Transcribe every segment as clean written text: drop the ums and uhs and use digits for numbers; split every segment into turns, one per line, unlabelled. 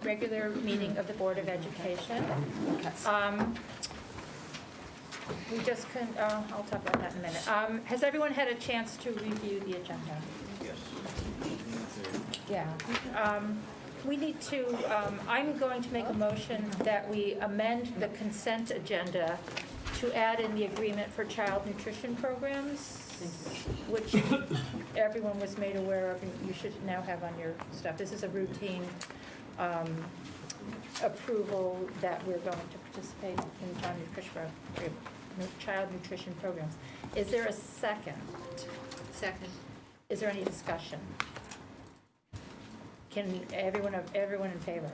regular meeting of the Board of Education. We just couldn't, I'll talk about that in a minute. Has everyone had a chance to review the agenda?
Yes.
Yeah. We need to, I'm going to make a motion that we amend the consent agenda to add in the agreement for child nutrition programs, which everyone was made aware of, and you should now have on your stuff. This is a routine approval that we're going to participate in child nutrition programs. Is there a second?
Second.
Is there any discussion? Can everyone in favor?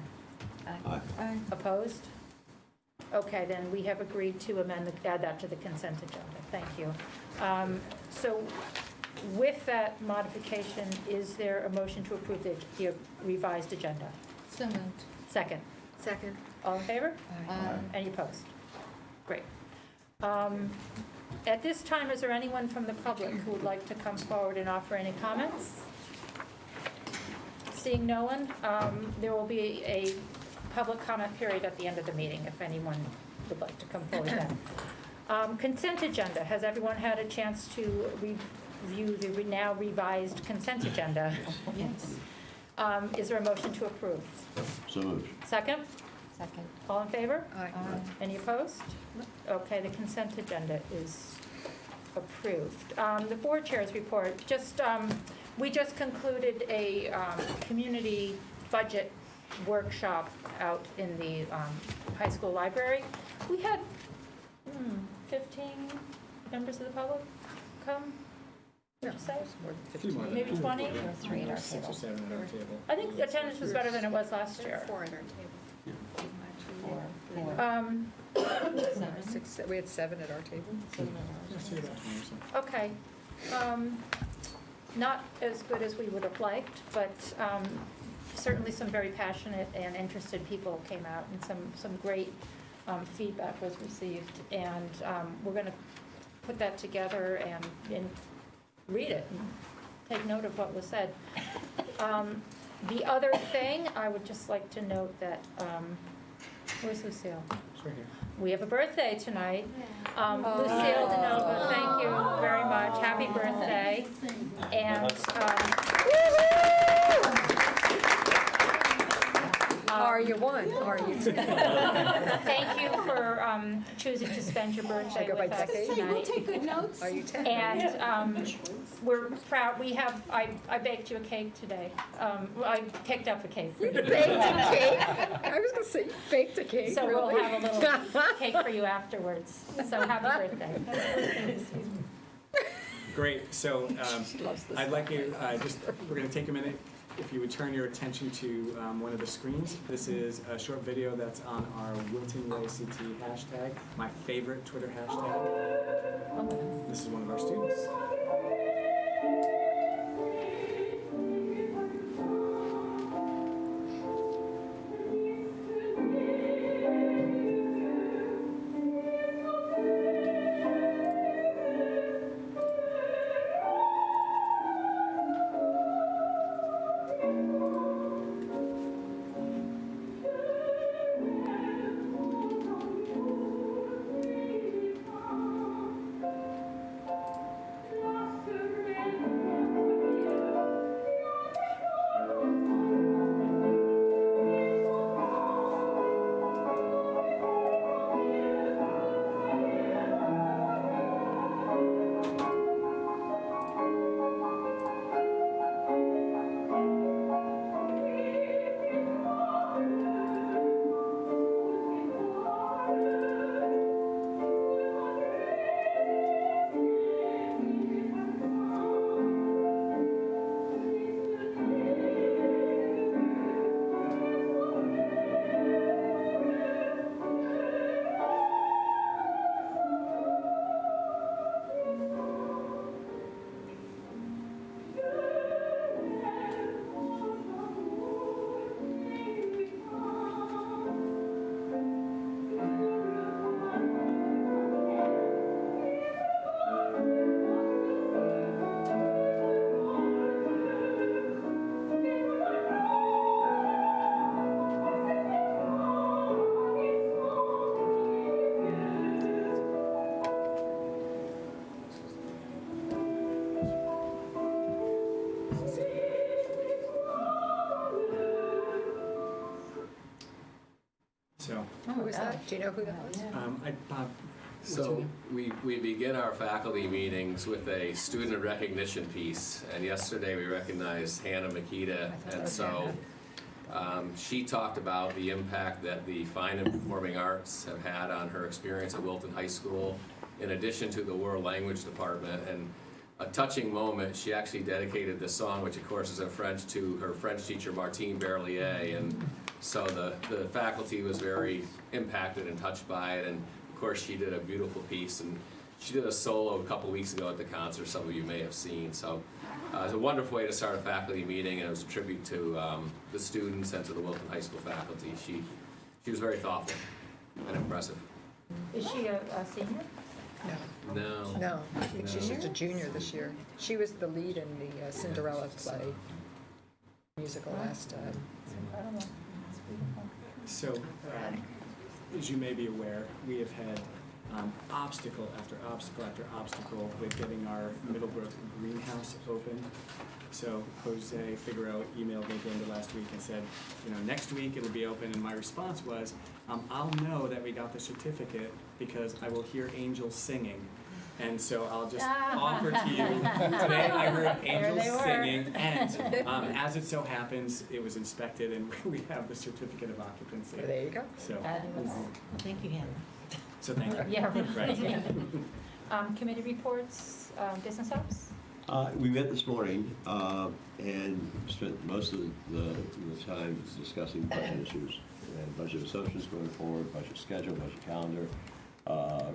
Aye.
Opposed? Okay, then we have agreed to add that to the consent agenda. Thank you. So with that modification, is there a motion to approve the revised agenda?
So moved.
Second.
Second.
All in favor?
Aye.
Any opposed? Great. At this time, is there anyone from the public who would like to come forward and offer any comments? Seeing no one, there will be a public comment period at the end of the meeting if anyone would like to come forward then. Consent agenda. Has everyone had a chance to review the now revised consent agenda?
Yes.
Is there a motion to approve?
So moved.
Second?
Second.
All in favor?
Aye.
Any opposed? Okay, the consent agenda is approved. The board chair's report, we just concluded a community budget workshop out in the high school library. We had 15 members of the public come, would you say? Maybe 20?
Three at our
6 or
table.
7 at our table.
I think attendance was better than it was last year.
Four at our table.
Six, we had 7 at our table.
Let's see about 20 or so.
Okay. Not as good as we would have liked, but certainly some very passionate and interested people came out, and some great feedback was received. And we're going to put that together and read it and take note of what was said. The other thing, I would just like to note that, where's Lucille?
It's right here.
We have a birthday tonight. Lucille DeNova, thank you very much. Happy birthday. And
Are you one? Are you two?
thank you for choosing to spend your birthday
go by
with us
decade?
We'll
tonight.
take good notes.
Are you 10?
And we're proud. I baked you a cake today. I picked up a cake for you.
Baked a cake? I was going to say, you baked a cake,
So
really?
we'll have a little cake for you afterwards. So happy birthday.
Great. So
She loves this.
I'd like you, we're going to take a minute. If you would turn your attention to one of the screens. This is a short video that's on our Wilton UACT hashtag, my favorite Twitter hashtag. This is one of our students.
Who was that? Do you know who that was?
Bob, what's your
So
name?
we begin our faculty meetings with a student recognition piece, and yesterday we recognized Hannah Makita, and so she talked about the impact that the fine and performing arts have had on her experience at Wilton High School, in addition to the world language department. And a touching moment, she actually dedicated this song, which of course is in French, to her French teacher Martine Berlier, and so the faculty was very impacted and touched by it, and of course she did a beautiful piece, and she did a solo a couple weeks ago at the concert some of you may have seen. So it's a wonderful way to start a faculty meeting, and it was a tribute to the students and to the Wilton High School faculty. She was very thoughtful and impressive.
Is she a senior?
No.
No, I think she's just a junior this year. She was the lead in the Cinderella play musical last time.
It's incredible. It's beautiful.
So, as you may be aware, we have had obstacle after obstacle after obstacle with getting our Middlebrook greenhouse open. So Jose Figueroa emailed me at the end of last week and said, next week it'll be open. And my response was, I'll know that we got the certificate because I will hear angels singing. And so I'll just offer to you, today I heard angels singing, and as it so happens, it was inspected and we have the certificate of occupancy.
There you go.
So,
Fabulous.
Thank you, Hannah.
so thank you.
Yeah,
Right.
right. Committee reports, business ops?
We met this morning and spent most of the time discussing budget issues and budget assumptions going forward, budget schedule, budget calendar,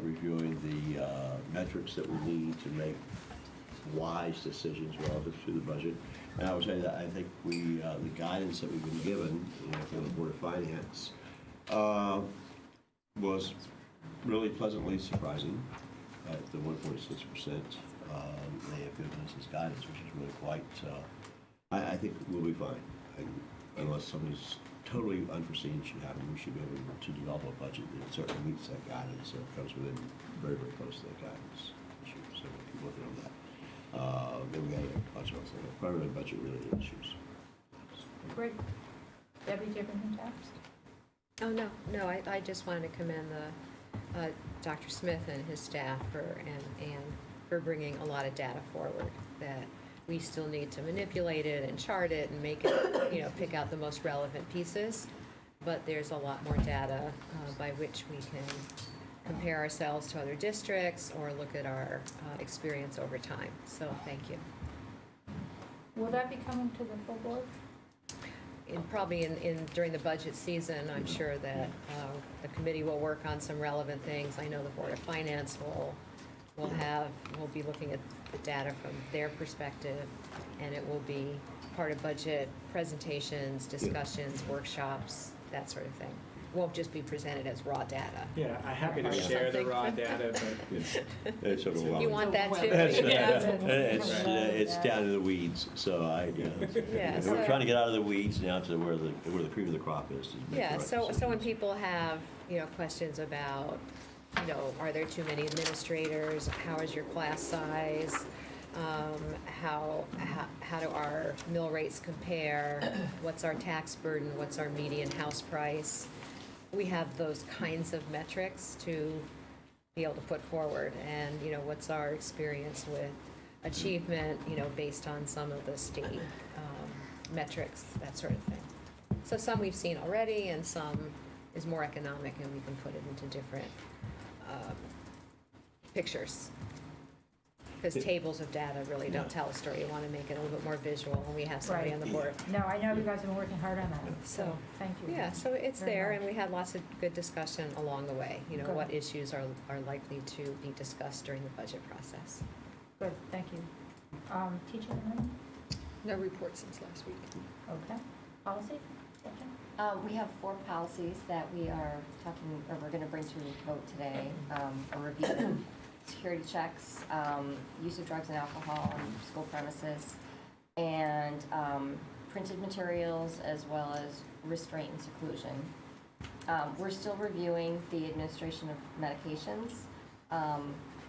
reviewing the metrics that we need to make wise decisions relative to the budget. And I would say that I think the guidance that we've been given from the Board of Finance was really pleasantly surprising at the 1.6%. They have given us this guidance, which is really quite, I think we'll be fine. Unless something's totally unforeseen should happen, we should be able to develop a budget that certainly meets that guidance or comes within very, very close to that guidance issue. So we'll keep working on that. Then we got a bunch of other primary budget related issues.
Great. Debbie, do you have anything to add?
Oh, no, I just wanted to commend Dr. Smith and his staff for bringing a lot of data forward that we still need to manipulate it and chart it and make it, pick out the most relevant pieces. But there's a lot more data by which we can compare ourselves to other districts or look at our experience over time. So thank you.
Will that be coming to the full board?
Probably during the budget season, I'm sure that the committee will work on some relevant things. I know the Board of Finance will be looking at the data from their perspective, and it will be part of budget presentations, discussions, workshops, that sort of thing. It won't just be presented as raw data.
Yeah, I'm happy to
Or
share the
something.
raw data, but
It's sort of
You want that too?
it's down to the weeds, so
Yeah,
we're trying to get out of the weeds now to where the cream of the crop is. To make the
Yeah,
right
so when
decisions.
people have, questions about, are there too many administrators? How is your class size? How do our mill rates compare? What's our tax burden? What's our median house price? We have those kinds of metrics to be able to put forward. And, what's our experience with achievement, based on some of the state metrics, that sort of thing. So some we've seen already, and some is more economic, and we can put it into different pictures. Because tables of data really don't tell a story. You want to make it a little bit more visual, and we have somebody on the board.
No, I know you guys have been working hard on that, so
So,
thank you.
Yeah, so it's
Very
there,
much.
and we had lots of good discussion along the way.
Good.
What issues are likely to be discussed during the budget process.
Good, thank you. Teaching and learning?
No report since last week.
Okay. Policy section?
We have 4 policies that we are talking, or we're going to bring to a vote today, for review. Security checks, use of drugs and alcohol on school premises, and printed materials, as well as restraint and seclusion. We're still reviewing the administration of medications.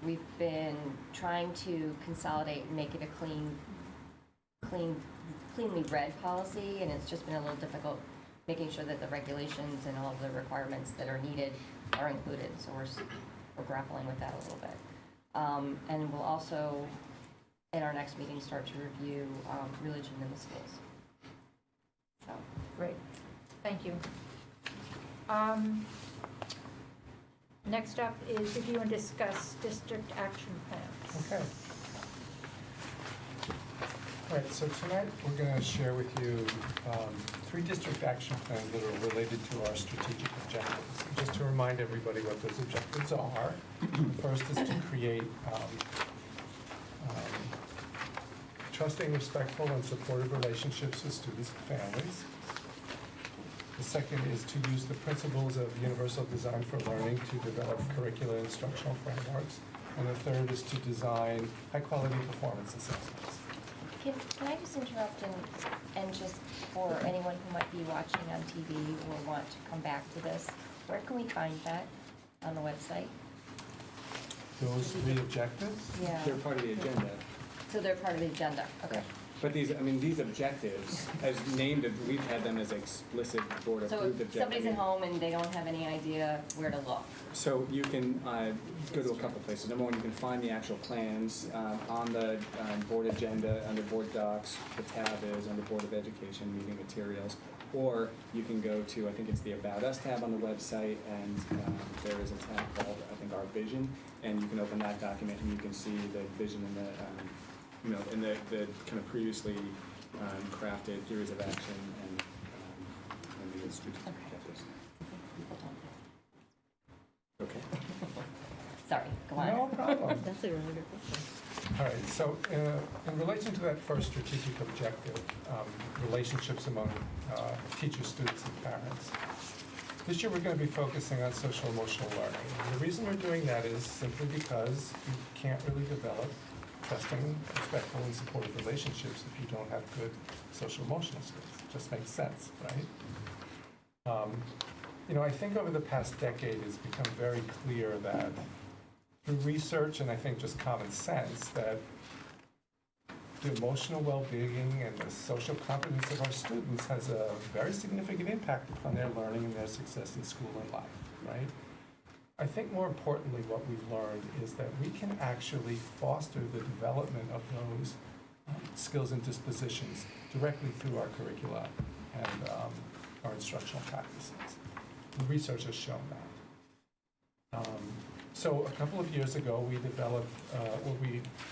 We've been trying to consolidate and make it a cleanly read policy, and it's just been a little difficult making sure that the regulations and all of the requirements that are needed are included. So we're grappling with that a little bit. And we'll also, in our next meeting, start to review religion in the schools. So.
Great, thank you. Next up is review and discuss district action plans.
Okay. All right, so tonight we're going to share with you 3 district action plans that are related to our strategic objectives. And just to remind everybody what those objectives are, the first is to create trusting, respectful, and supportive relationships with students and families. The second is to use the principles of universal design for learning to develop curricular instructional frameworks. And the third is to design high-quality performance assessments.
Can I just interrupt and just for anyone who might be watching on TV or want to come back to this, where can we find that on the website?
Those 3 objectives?
Yeah.
They're part of the agenda.
So they're part of the agenda, okay.
But these objectives, as named, we've had them as explicit board
So
approved
if
objectives.
somebody's at home and they don't have any idea where to look.
So you can go to a couple places. Number one, you can find the actual plans on the board agenda, under board docs. The tab is under Board of Education meeting materials. Or you can go to, I think it's the About Us tab on the website, and there is a tab called, I think, Our Vision. And you can open that document and you can see the vision and the in the kind of previously crafted theories of action and the strategic objectives. Okay.
Sorry, go on.
No problem.
That's a really good question.
All right, so in relation to that first strategic objective, relationships among teachers, students, and parents, this year we're going to be focusing on social emotional learning. And the reason we're doing that is simply because you can't really develop trusting, respectful, and supportive relationships if you don't have good social emotional skills. It just makes sense, right? I think over the past decade it's become very clear that through research and I think just common sense that the emotional well-being and the social competence of our students has a very significant impact upon their learning and their success in school and life, right? I think more importantly what we've learned is that we can actually foster the development of those skills and dispositions directly through our curricula and our instructional practices. The research has shown that. So a couple of years ago, we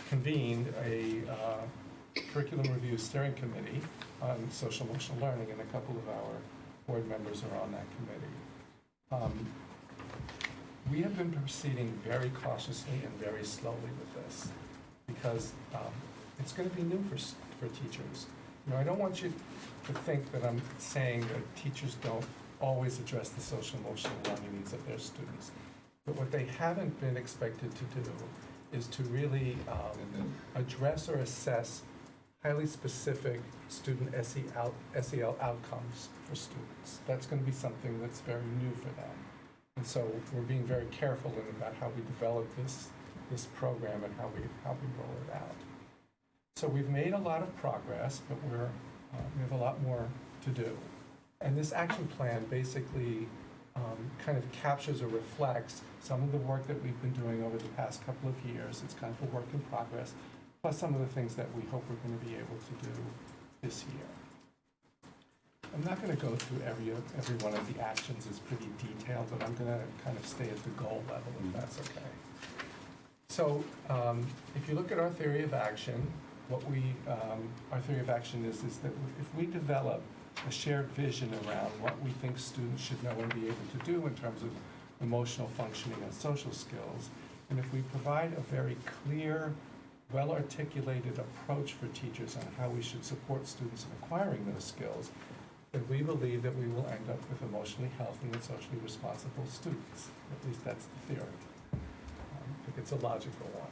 convened a curriculum review steering committee on social emotional learning, and a couple of our board members are on that committee. We have been proceeding very cautiously and very slowly with this because it's going to be new for teachers. I don't want you to think that I'm saying that teachers don't always address the social emotional learning needs of their students. But what they haven't been expected to do is to really address or assess highly specific student SEL outcomes for students. That's going to be something that's very new for them. And so we're being very careful about how we develop this program and how we roll it out. So we've made a lot of progress, but we have a lot more to do. And this action plan basically kind of captures or reflects some of the work that we've been doing over the past couple of years. It's kind of a work in progress, plus some of the things that we hope we're going to be able to do this year. I'm not going to go through every one of the actions. It's pretty detailed, but I'm going to kind of stay at the goal level, if that's okay. So if you look at our theory of action, our theory of action is that if we develop a shared vision around what we think students should know and be able to do in terms of emotional functioning and social skills, and if we provide a very clear, well-articulated approach for teachers on how we should support students in acquiring those skills, then we believe that we will end up with emotionally healthy and socially responsible students. At least that's the theory. I think it's a logical one.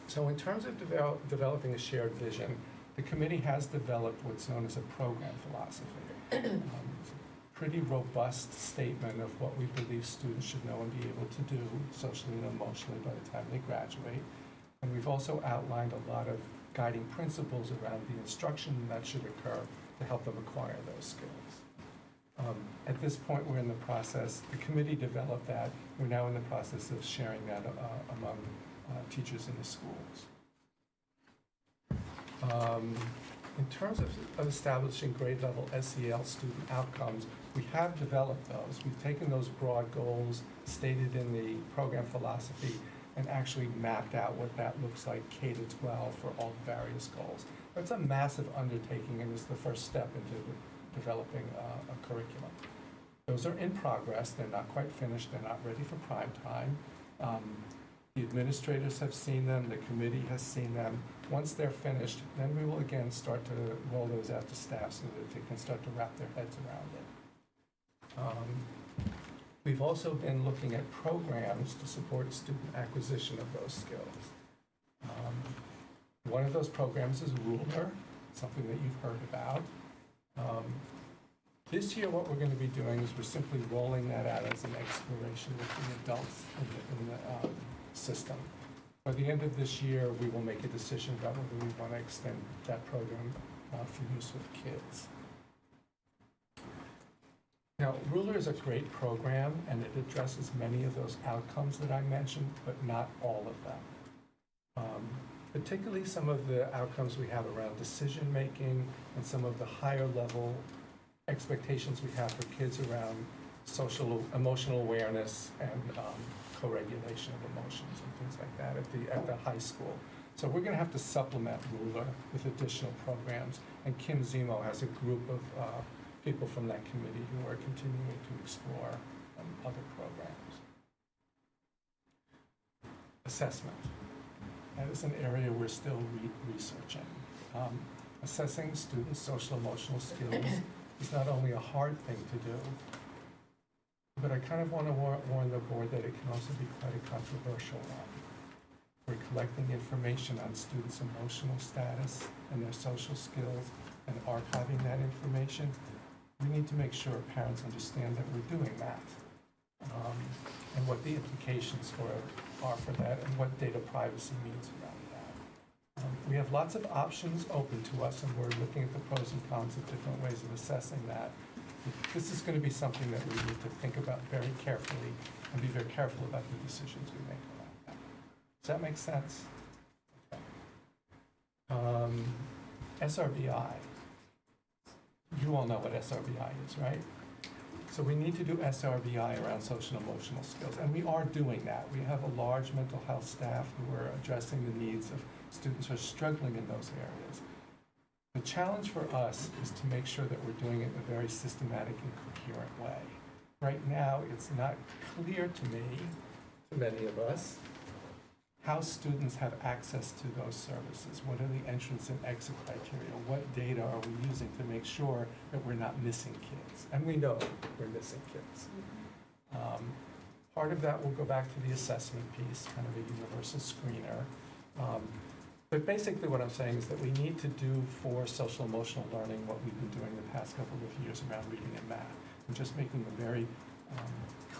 So in terms of developing a shared vision, the committee has developed what's known as a program philosophy. It's a pretty robust statement of what we believe students should know and be able to do socially and emotionally by the time they graduate. And we've also outlined a lot of guiding principles around the instruction that should occur to help them acquire those skills. At this point, we're in the process, the committee developed that, we're now in the process of sharing that among teachers in the schools. In terms of establishing grade level SEL student outcomes, we have developed those. We've taken those broad goals stated in the program philosophy and actually mapped out what that looks like K to 12 for all the various goals. But it's a massive undertaking and is the first step into developing a curriculum. Those are in progress. They're not quite finished. They're not ready for prime time. The administrators have seen them. The committee has seen them. Once they're finished, then we will again start to roll those out to staff so that they can start to wrap their heads around it. We've also been looking at programs to support student acquisition of those skills. One of those programs is Ruler, something that you've heard about. This year, what we're going to be doing is we're simply rolling that out as an exploration with the adults in the system. By the end of this year, we will make a decision about whether we want to extend that program for use with kids. Now, Ruler is a great program, and it addresses many of those outcomes that I mentioned, but not all of them. Particularly some of the outcomes we have around decision-making and some of the higher level expectations we have for kids around emotional awareness and co-regulation of emotions and things like that at the high school. So we're going to have to supplement Ruler with additional programs, and Kim Zemo has a group of people from that committee who are continuing to explore other programs. Assessment. That is an area we're still researching. Assessing students' social emotional skills is not only a hard thing to do, but I kind of want to warn the board that it can also be quite a controversial one. We're collecting information on students' emotional status and their social skills and archiving that information. We need to make sure parents understand that we're doing that and what the implications are for that and what data privacy means around that. We have lots of options open to us, and we're looking at the pros and cons of different ways of assessing that. This is going to be something that we need to think about very carefully and be very careful about the decisions we make around that. Does that make sense? Okay. SRBI. You all know what SRBI is, right? So we need to do SRBI around social and emotional skills, and we are doing that. We have a large mental health staff who are addressing the needs of students who are struggling in those areas. The challenge for us is to make sure that we're doing it in a very systematic and coherent way. Right now, it's not clear to me, to many of us, how students have access to those services. What are the entrance and exit criteria? What data are we using to make sure that we're not missing kids? And we know we're missing kids. Part of that will go back to the assessment piece, kind of a universal screener. But basically what I'm saying is that we need to do for social emotional learning what we've been doing the past couple of years around reading and math, and just making a very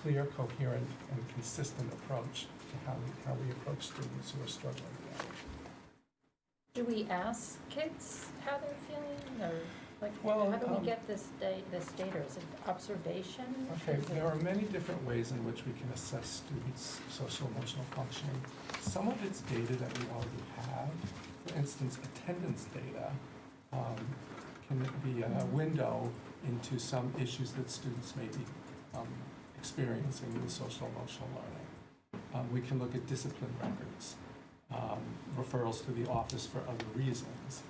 clear, coherent, and consistent approach to how we approach students who are struggling with that.
Do we ask kids how they're feeling, or like,
Well,
how do we get this data? Is it observation?
Okay, there are many different ways in which we can assess students' social emotional functioning. Some of it's data that we already have. For instance, attendance data can be a window into some issues that students may be experiencing with social emotional learning. We can look at discipline records, referrals to the office for other reasons.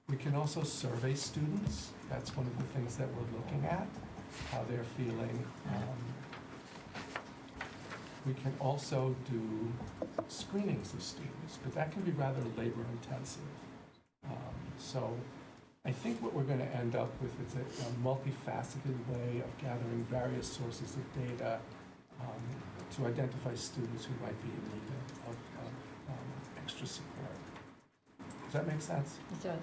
We can also survey students. That's one of the things that we're looking at, how they're feeling. We can also do screenings of students, but that can be rather labor intensive. So I think what we're going to end up with is a multifaceted way of gathering various sources of data to identify students who might be in need of extra support. Does that make sense?
It does,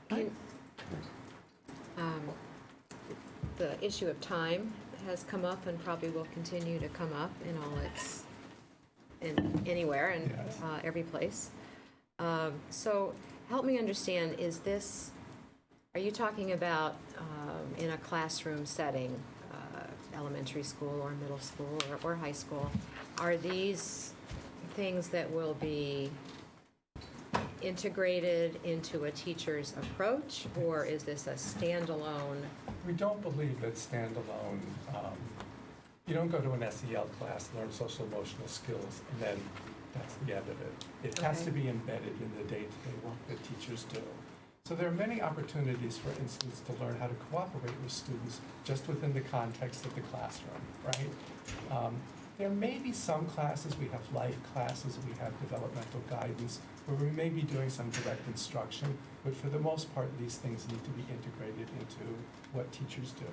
yeah.
The issue of time has come up and probably will continue to come up anywhere and
Yes.
every place. So help me understand, is this Are you talking about in a classroom setting, elementary school or middle school or high school? Are these things that will be integrated into a teacher's approach, or is this a standalone?
We don't believe that standalone, you don't go to an SEL class, learn social emotional skills, and then that's the end of it. It has
Okay.
to be embedded in the day-to-day work that teachers do. So there are many opportunities, for instance, to learn how to cooperate with students just within the context of the classroom, right? There may be some classes, we have life classes, we have developmental guidance, where we may be doing some direct instruction, but for the most part, these things need to be integrated into what teachers do.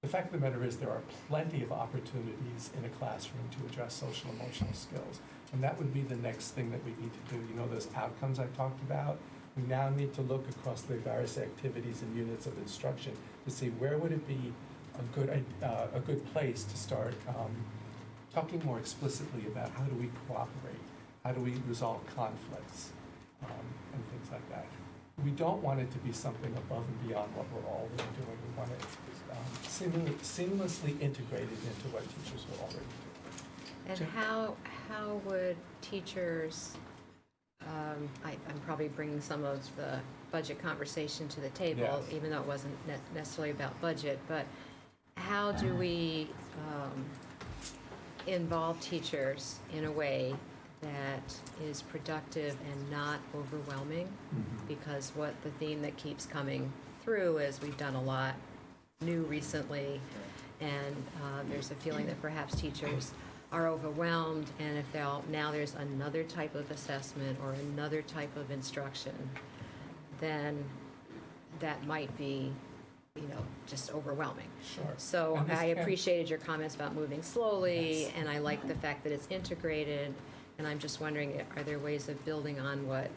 The fact of the matter is there are plenty of opportunities in a classroom to address social emotional skills, and that would be the next thing that we need to do. You know, those outcomes I talked about? We now need to look across the various activities and units of instruction to see where would it be a good place to start talking more explicitly about how do we cooperate, how do we resolve conflicts, and things like that. We don't want it to be something above and beyond what we're already doing. We want it seamlessly integrated into what teachers are already doing.
And how would teachers, I'm probably bringing some of the budget conversation to the table,
Yes.
even though it wasn't necessarily about budget, but how do we involve teachers in a way that is productive and not overwhelming? Because what the theme that keeps coming through is we've done a lot new recently, and there's a feeling that perhaps teachers are overwhelmed, and if now there's another type of assessment or another type of instruction, then that might be, just overwhelming.
Sure.
So
And this
I
can-
appreciated your comments about moving slowly,
Yes.
and I like the fact that it's integrated, and I'm just wondering, are there ways of building on what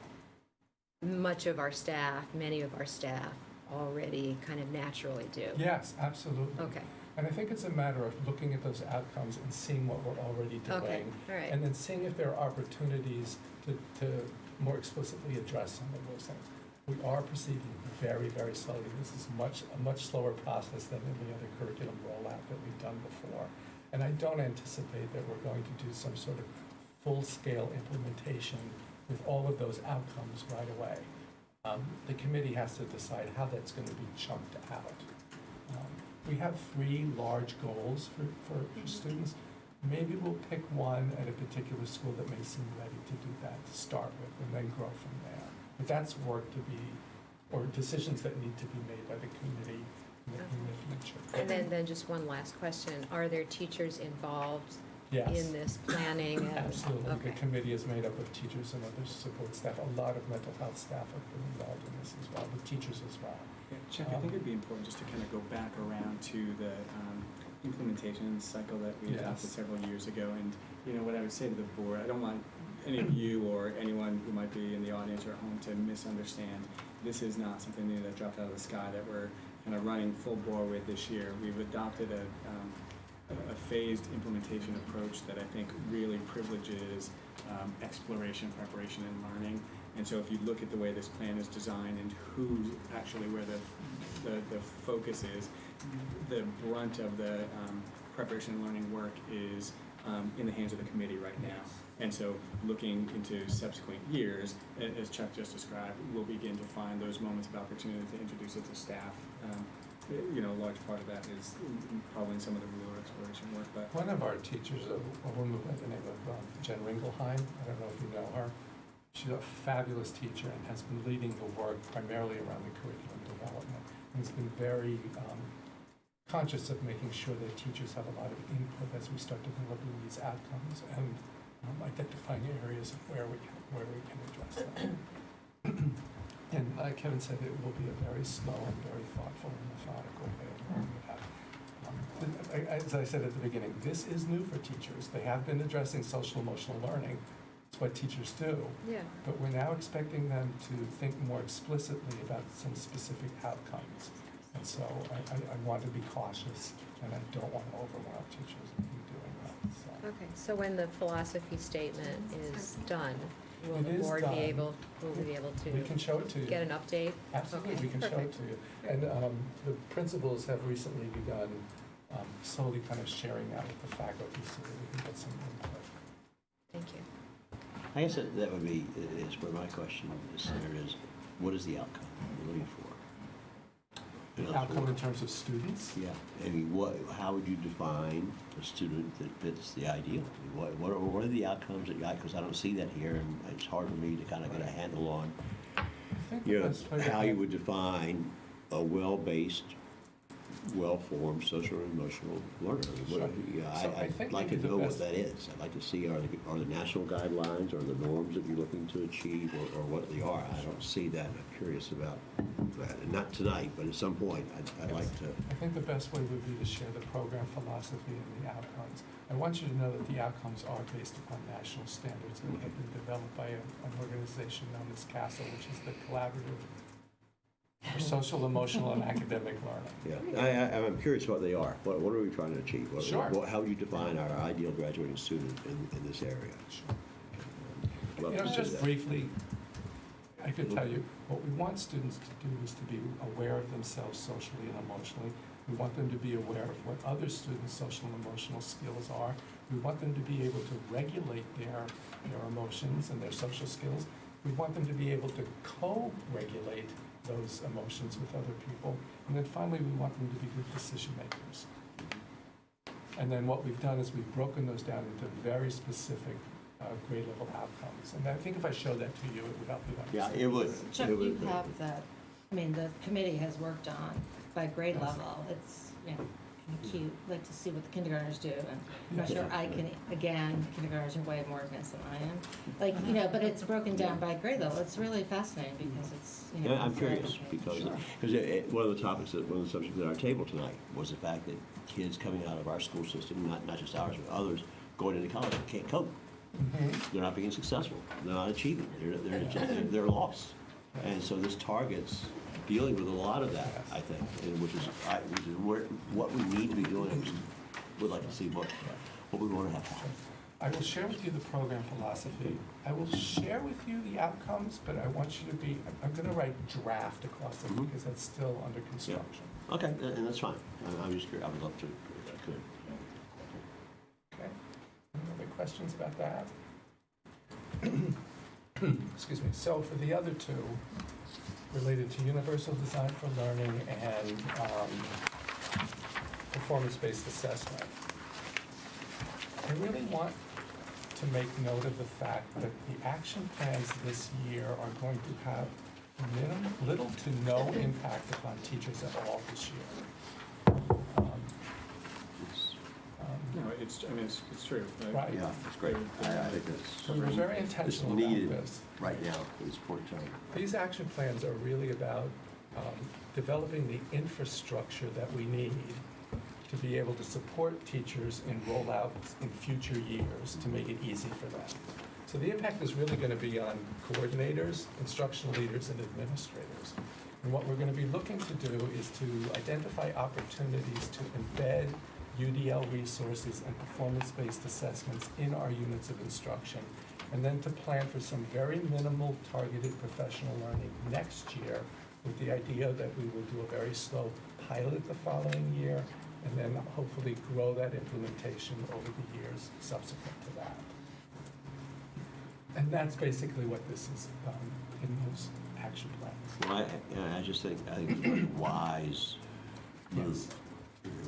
many of our staff already kind of naturally do?
Yes, absolutely.
Okay.
And I think it's a matter of looking at those outcomes and seeing what we're already doing.
Okay, all right.
And then seeing if there are opportunities to more explicitly address some of those things. We are proceeding very, very slowly. This is a much slower process than any other curriculum rollout that we've done before. And I don't anticipate that we're going to do some sort of full-scale implementation with all of those outcomes right away. The committee has to decide how that's going to be chunked out. We have 3 large goals for students. Maybe we'll pick one at a particular school that may seem ready to do that to start with and then grow from there. But that's work or decisions that need to be made by the committee in the future.
And then just one last question. Are there teachers involved
Yes.
in this planning?
Absolutely.
Okay.
The committee is made up of teachers and other support staff. A lot of mental health staff have been involved in this as well, with teachers as well.
Yeah, Chuck, I think it'd be important just to kind of go back around to the implementation cycle that we adopted
Yes.
several years ago. And, what I would say to the board, I don't want any of you or anyone who might be in the audience or at home to misunderstand. This is not something new that dropped out of the sky that we're kind of running full bore with this year. We've adopted a phased implementation approach that I think really privileges exploration, preparation, and learning. And so if you look at the way this plan is designed and who's actually where the focus is, the brunt of the preparation and learning work is in the hands of the committee right now. And so looking into subsequent years, as Chuck just described, we'll begin to find those moments of opportunity to introduce it to staff. A large part of that is probably in some of the ruler exploration work, but
One of our teachers, a woman by the name of Jen Ringelheim, I don't know if you know her, she's a fabulous teacher and has been leading the work primarily around the curriculum development. And has been very conscious of making sure that teachers have a lot of input as we start developing these outcomes and identifying areas of where we can address them. And like Kevin said, it will be a very slow and very thoughtful and methodical way of rolling it out. As I said at the beginning, this is new for teachers. They have been addressing social emotional learning. It's what teachers do.
Yeah.
But we're now expecting them to think more explicitly about some specific outcomes. And so I want to be cautious, and I don't want to overwhelm teachers in doing that. So.
Okay, so when the philosophy statement is done, Will
It
the
is
board
done.
be able, will we be able
We can
to
show it to you.
get an update?
Absolutely,
Okay,
we can show it
perfect.
to you. And the principals have recently begun slowly kind of sharing that with the faculty so that we can get some input.
Thank you.
I guess that would be, is where my question is centered is, what is the outcome you're looking for? In other
Outcome in
words,
terms of students?
yeah, I mean, how would you define a student that fits the ideal? I mean, what are the outcomes that you got? Because I don't see that here, and it's hard for me to kind of get a handle on,
I think the
you know,
best way to
how you
have-
would define a well-based, well-formed social and emotional learner. I mean,
Sure. So I
I'd
think
like to
maybe the
know what
best-
that is. I'd like to see, are the national guidelines, or the norms that you're looking to achieve, or what they are. I don't see that, and I'm curious about that. And not tonight, but at some point, I'd like to.
I think the best way would be to share the program philosophy and the outcomes. I want you to know that the outcomes are based upon national standards that have been developed by an organization known as CASEL, which is the Collaborative for Social, Emotional, and Academic Learning.
Yeah, I'm curious what they are. What are we trying to achieve?
Sure.
How would you define our ideal graduating student in this area?
Sure.
Love
You
to
know,
see
just
that.
briefly, I could tell you, what we want students to do is to be aware of themselves socially and emotionally. We want them to be aware of what other students' social and emotional skills are. We want them to be able to regulate their emotions and their social skills. We want them to be able to co-regulate those emotions with other people. And then finally, we want them to be good decision makers. And then what we've done is we've broken those down into very specific grade level outcomes. And I think if I showed that to you, it would help you understand.
Yeah, it would.
Chuck,
It would.
you have the, I mean, the committee has worked on by grade level. It's, you know, kind of cute, like to see what the kindergartners do. And I'm not sure I can, again, kindergartners are way more advanced than I am. Like, you know, but it's broken down by grade level. It's really fascinating because it's, you know.
Yeah, I'm
it's very
curious,
educational.
because one of the topics, one of the subjects at our table tonight was the fact that kids coming out of our school system, not just ours, but others, going into college, can't cope. They're not being successable. They're not achieving. They're lost. And so this targets dealing with a lot of that, I think, and which is what we need to be doing. We'd like to see what we want to have happen.
I will share with you the program philosophy. I will share with you the outcomes, but I want you to be, I'm going to write draft across it because that's still under construction.
Okay, and that's fine. I'm just curious. I would love to, if I could.
Okay? Any other questions about that? Excuse me. So for the other two, related to universal design for learning and performance-based assessment, I really want to make note of the fact that the action plans this year are going to have little to no impact upon teachers at all this year.
No, it's, I mean, it's true.
Right.
Yeah, that's great. I think that's.
So we're very
It's
intentional
needed
about this.
right now at this point in time.
These action plans are really about developing the infrastructure that we need to be able to support teachers in rollouts in future years to make it easy for them. So the impact is really going to be on coordinators, instructional leaders, and administrators. And what we're going to be looking to do is to identify opportunities to embed UDL resources and performance-based assessments in our units of instruction, and then to plan for some very minimal targeted professional learning next year with the idea that we will do a very slow pilot the following year, and then hopefully grow that implementation over the years subsequent to that. And that's basically what this is in those action plans.
Well, I just think, it's a very wise move.
Yes.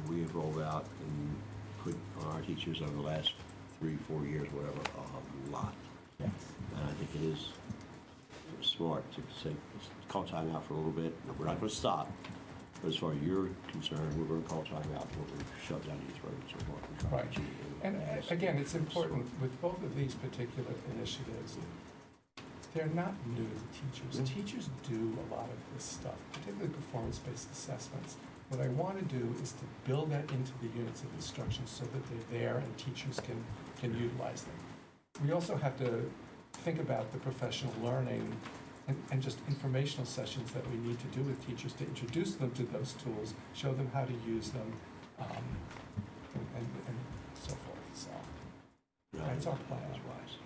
We have rolled out and put on our teachers over the last 3-4 years, whatever, a lot.
Yes.
And I think it is smart to say, let's call time out for a little bit. We're not going to stop. But as far as you're concerned, we're going to call time out for what we've shoved down your throats or what we're trying
Right.
to achieve.
And again, it's important with both of these particular initiatives, they're not new to teachers.
Yeah.
Teachers do a lot of this stuff, particularly performance-based assessments. What I want to do is to build that into the units of instruction so that they're there and teachers can utilize them. We also have to think about the professional learning and just informational sessions that we need to do with teachers to introduce them to those tools, show them how to use them, and so forth. So
No,
that's our plan.
It's wise.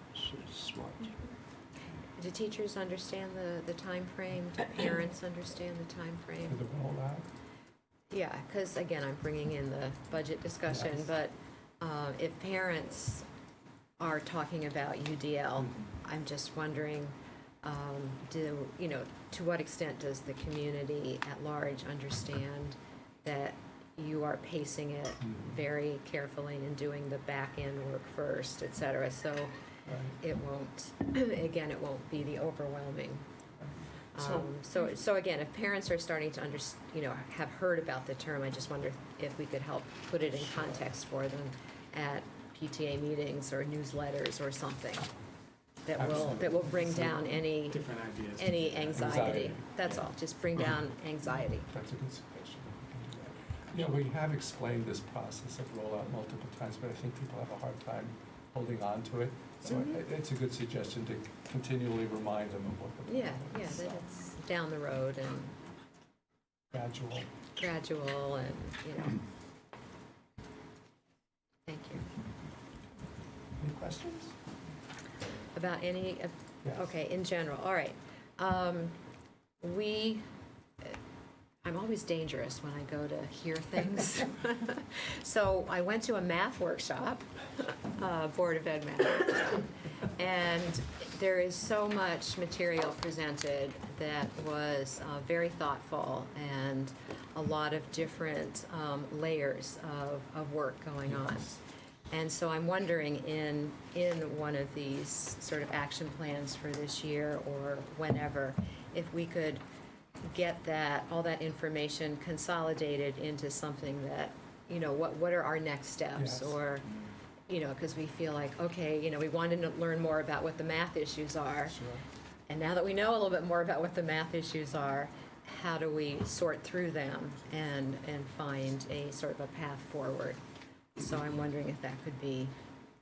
It's smart.
Do teachers understand the timeframe? Do parents understand the timeframe?
For the rollout?
Yeah, because again, I'm bringing in the budget discussion,
Yes.
but if parents are talking about UDL, I'm just wondering, to what extent does the community at large understand that you are pacing it very carefully and doing the back-end work first, et cetera, so
Right.
it won't, again, it won't be the overwhelming. So again, if parents are starting to have heard about the term, I just wonder if we could help put it in context for them at PTA meetings or newsletters or something that will bring down any
Different ideas.
anxiety.
Anxiety.
That's all, just bring down anxiety.
That's a good suggestion. We can do that. We have explained this process of rollout multiple times, but I think people have a hard time holding on to it. So it's a good suggestion to continually remind them of what the plan
Yeah,
is.
that it's down the road and
Gradual.
and, thank you.
Any questions?
About any,
Yes.
okay, in general, all right. I'm always dangerous when I go to hear things. So I went to a math workshop, Board of Ed math workshop, and there is so much material presented that was very thoughtful and a lot of different layers of work going on. And so I'm wondering in one of these sort of action plans for this year or whenever, if we could get all that information consolidated into something that, what are our next steps?
Yes.
Or, because we feel like, okay, we wanted to learn more about what the math issues are.
Sure.
And now that we know a little bit more about what the math issues are, how do we sort through them and find a sort of a path forward? So I'm wondering if that could be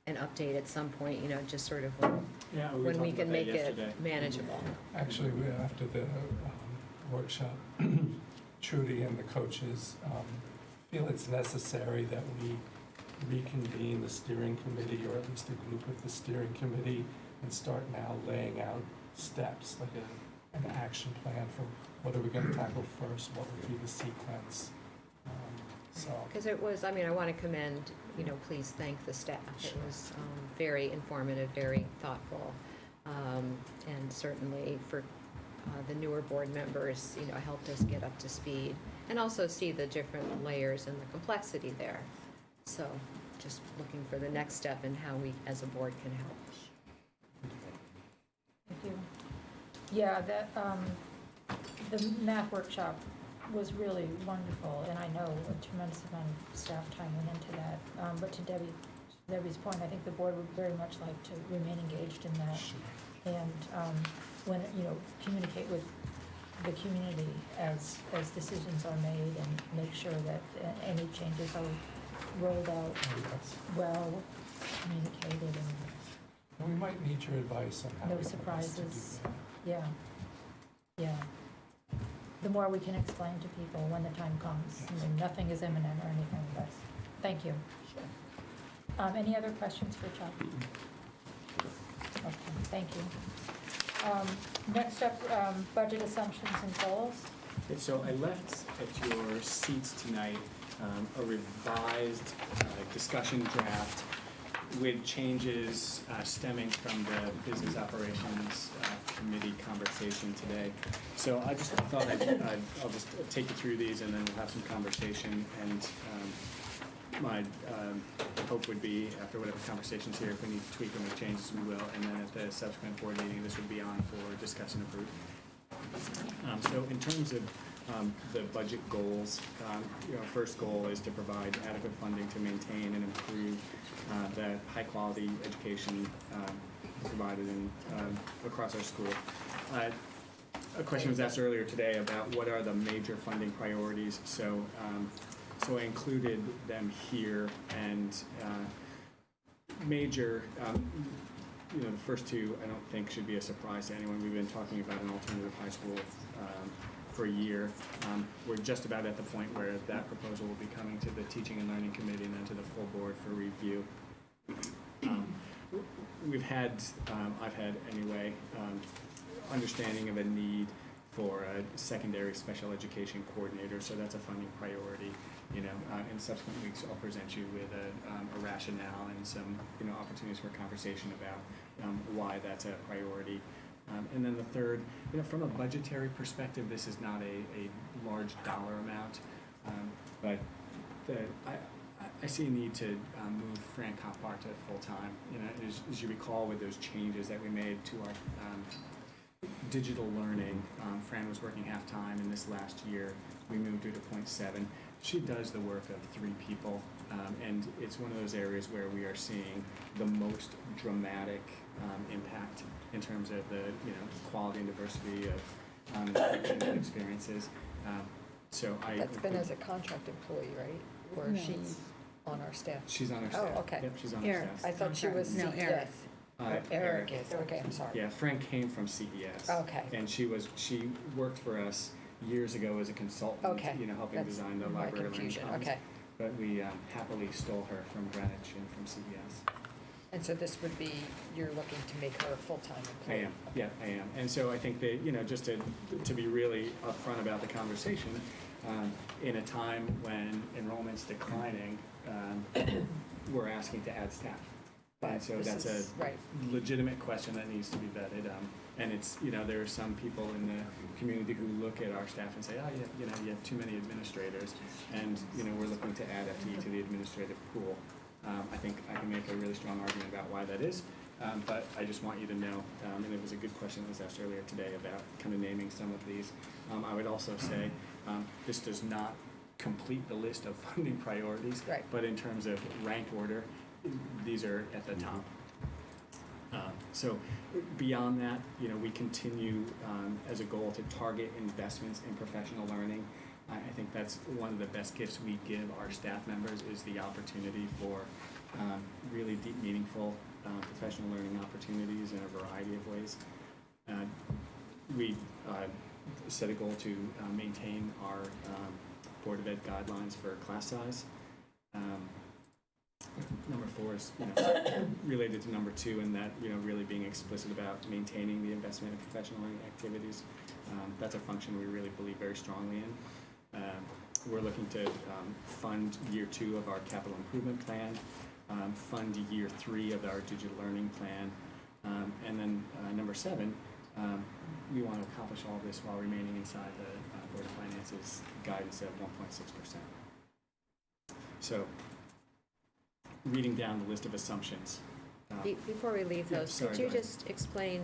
an update at some point, just sort of when we can make it manageable.
Actually, after the workshop, Trudy and the coaches feel it's necessary that we reconvene the steering committee, or at least a group of the steering committee, and start now laying out steps, like an action plan for what are we going to tackle first, what would be the sequence.
Because it was, I want to commend, please thank the staff. It was very informative, very thoughtful, and certainly for the newer board members, helped us get up to speed and also see the different layers and the complexity there. So just looking for the next step and how we as a board can help.
Thank you. Yeah, the math workshop was really wonderful, and I know a tremendous amount of staff time went into that. But to Debbie's point, I think the board would very much like to remain engaged in that. And when, communicate with the community as decisions are made and make sure that any changes are rolled out well, communicated, and
We might need your advice on how
no
we can best to do
surprises.
that.
Yeah. The more we can explain to people when the time comes. Nothing is imminent or anything, but thank you. Any other questions for Chuck? Okay, thank you. Next up, budget assumptions and goals.
Okay, so I left at your seats tonight a revised discussion draft with changes stemming from the Business Operations Committee conversation today. So I just thought I'll just take you through these and then we'll have some conversation. And my hope would be, after whatever conversation's here, if we need to tweak or make changes, we will. And then at the subsequent board meeting, this would be on for discussion and approve. So in terms of the budget goals, first goal is to provide adequate funding to maintain and improve the high-quality education provided across our school. A question was asked earlier today about what are the major funding priorities. So I included them here, and major, the first two I don't think should be a surprise to anyone. We've been talking about an alternative high school for a year. We're just about at the point where that proposal will be coming to the Teaching and Learning Committee and then to the full board for review. I've had anyway, understanding of a need for a secondary special education coordinator, so that's a funding priority. You know, in subsequent weeks, I'll present you with a rationale and some, you know, opportunities for conversation about why that's a priority. And then the third, you know, from a budgetary perspective, this is not a large dollar amount, but I see a need to move Fran Kopart to full-time. You know, as you recall, with those changes that we made to our digital learning, Fran was working half-time, and this last year we moved her to 0.7. She does the work of 3 people, and it's one of those areas where we are seeing the most dramatic impact in terms of the, you know, quality and diversity of instruction and experiences. So
That's been as a contract employee, right? Or
No,
she's
it's-
on our staff?
She's on our staff.
okay.
Yep, she's on
Eric.
our staff.
I thought she was
No,
CES.
Eric.
Eric is, okay, I'm sorry.
Yeah, Fran came from CES.
Okay.
And she worked for us years ago as a consultant,
Okay.
you know, helping
That's
design the
my
library learning
confusion,
commons.
okay.
But we happily stole her from Greenwich and from CES.
And so this would be, you're looking to make her a full-time
I
employee?
am, yeah, I am. And so I think that, you know, just to be really upfront about the conversation, in a time when enrollment's declining, we're asking to add staff. And so
This
that's a
is- right.
legitimate question that needs to be vetted. And it's, you know, there are some people in the community who look at our staff and say, oh, yeah, you know, you have too many administrators. And, you know, we're looking to add FTE to the administrative pool. I think I can make a really strong argument about why that is. But I just want you to know, and it was a good question that was asked earlier today about kind of naming some of these. I would also say this does not complete the list of funding priorities.
Right.
But in terms of rank order, these are at the top. So beyond that, you know, we continue as a goal to target investments in professional learning. I think that's one of the best gifts we give our staff members is the opportunity for really deep, meaningful professional learning opportunities in a variety of ways. We set a goal to maintain our Board of Ed guidelines for class size. Number 4 is, you know, related to number 2, and that, you know, really being explicit about maintaining the investment in professional learning activities. That's a function we really believe very strongly in. We're looking to fund year 2 of our capital improvement plan, fund year 3 of our digital learning plan, and then number 7, we want to accomplish all this while remaining inside the Board of Finance's guidance of 1.6%. So, reading down the list of assumptions.
Before we leave
Yeah,
those,
sorry,
could you
go ahead.
just explain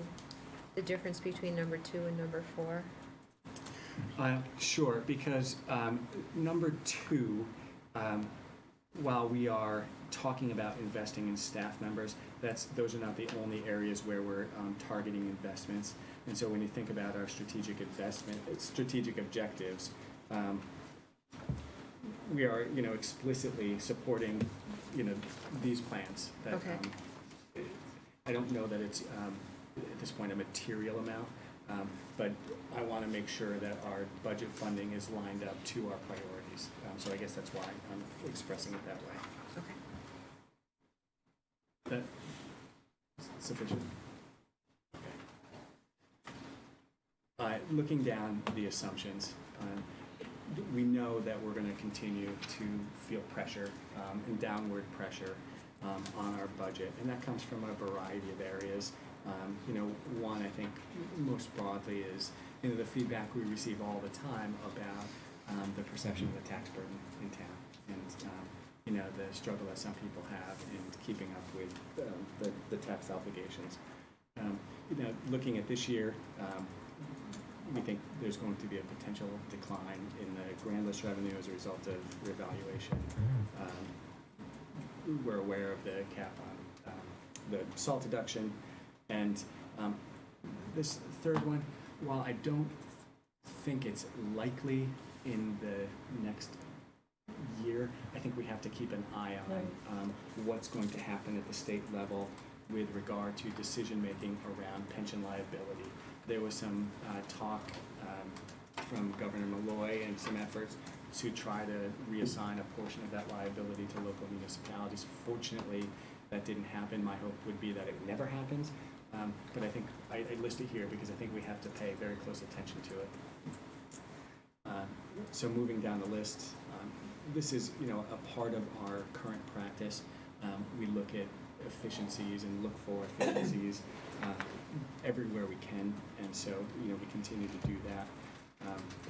the difference between number 2 and number 4?
Sure, because number 2, while we are talking about investing in staff members, those are not the only areas where we're targeting investments. And so when you think about our strategic objectives, we are, you know, explicitly supporting, you know, these plans. That,
Okay.
I don't know that it's at this point a material amount, but I want to make sure that our budget funding is lined up to our priorities. So I guess that's why I'm expressing it that way.
Okay.
That sufficient? Okay. Looking down the assumptions, we know that we're going to continue to feel pressure and downward pressure on our budget, and that comes from a variety of areas. You know, one, I think most broadly is, you know, the feedback we receive all the time about the perception of the tax burden in town, and you know, the struggle that some people have in keeping up with the tax obligations. You know, looking at this year, we think there's going to be a potential decline in the grand list revenue as a result of reevaluation. We're aware of the cap on the SALT deduction. And this third one, while I don't think it's likely in the next year, I think we have to keep an eye on what's going to happen at the state level with regard to decision-making around pension liability. There was some talk from Governor Malloy and some efforts to try to reassign a portion of that liability to local municipalities. Fortunately, that didn't happen. My hope would be that it never happens. But I think I list it here because I think we have to pay very close attention to it. So moving down the list, this is, a part of our current practice. We look at efficiencies and look for efficiencies everywhere we can, and so, we continue to do that.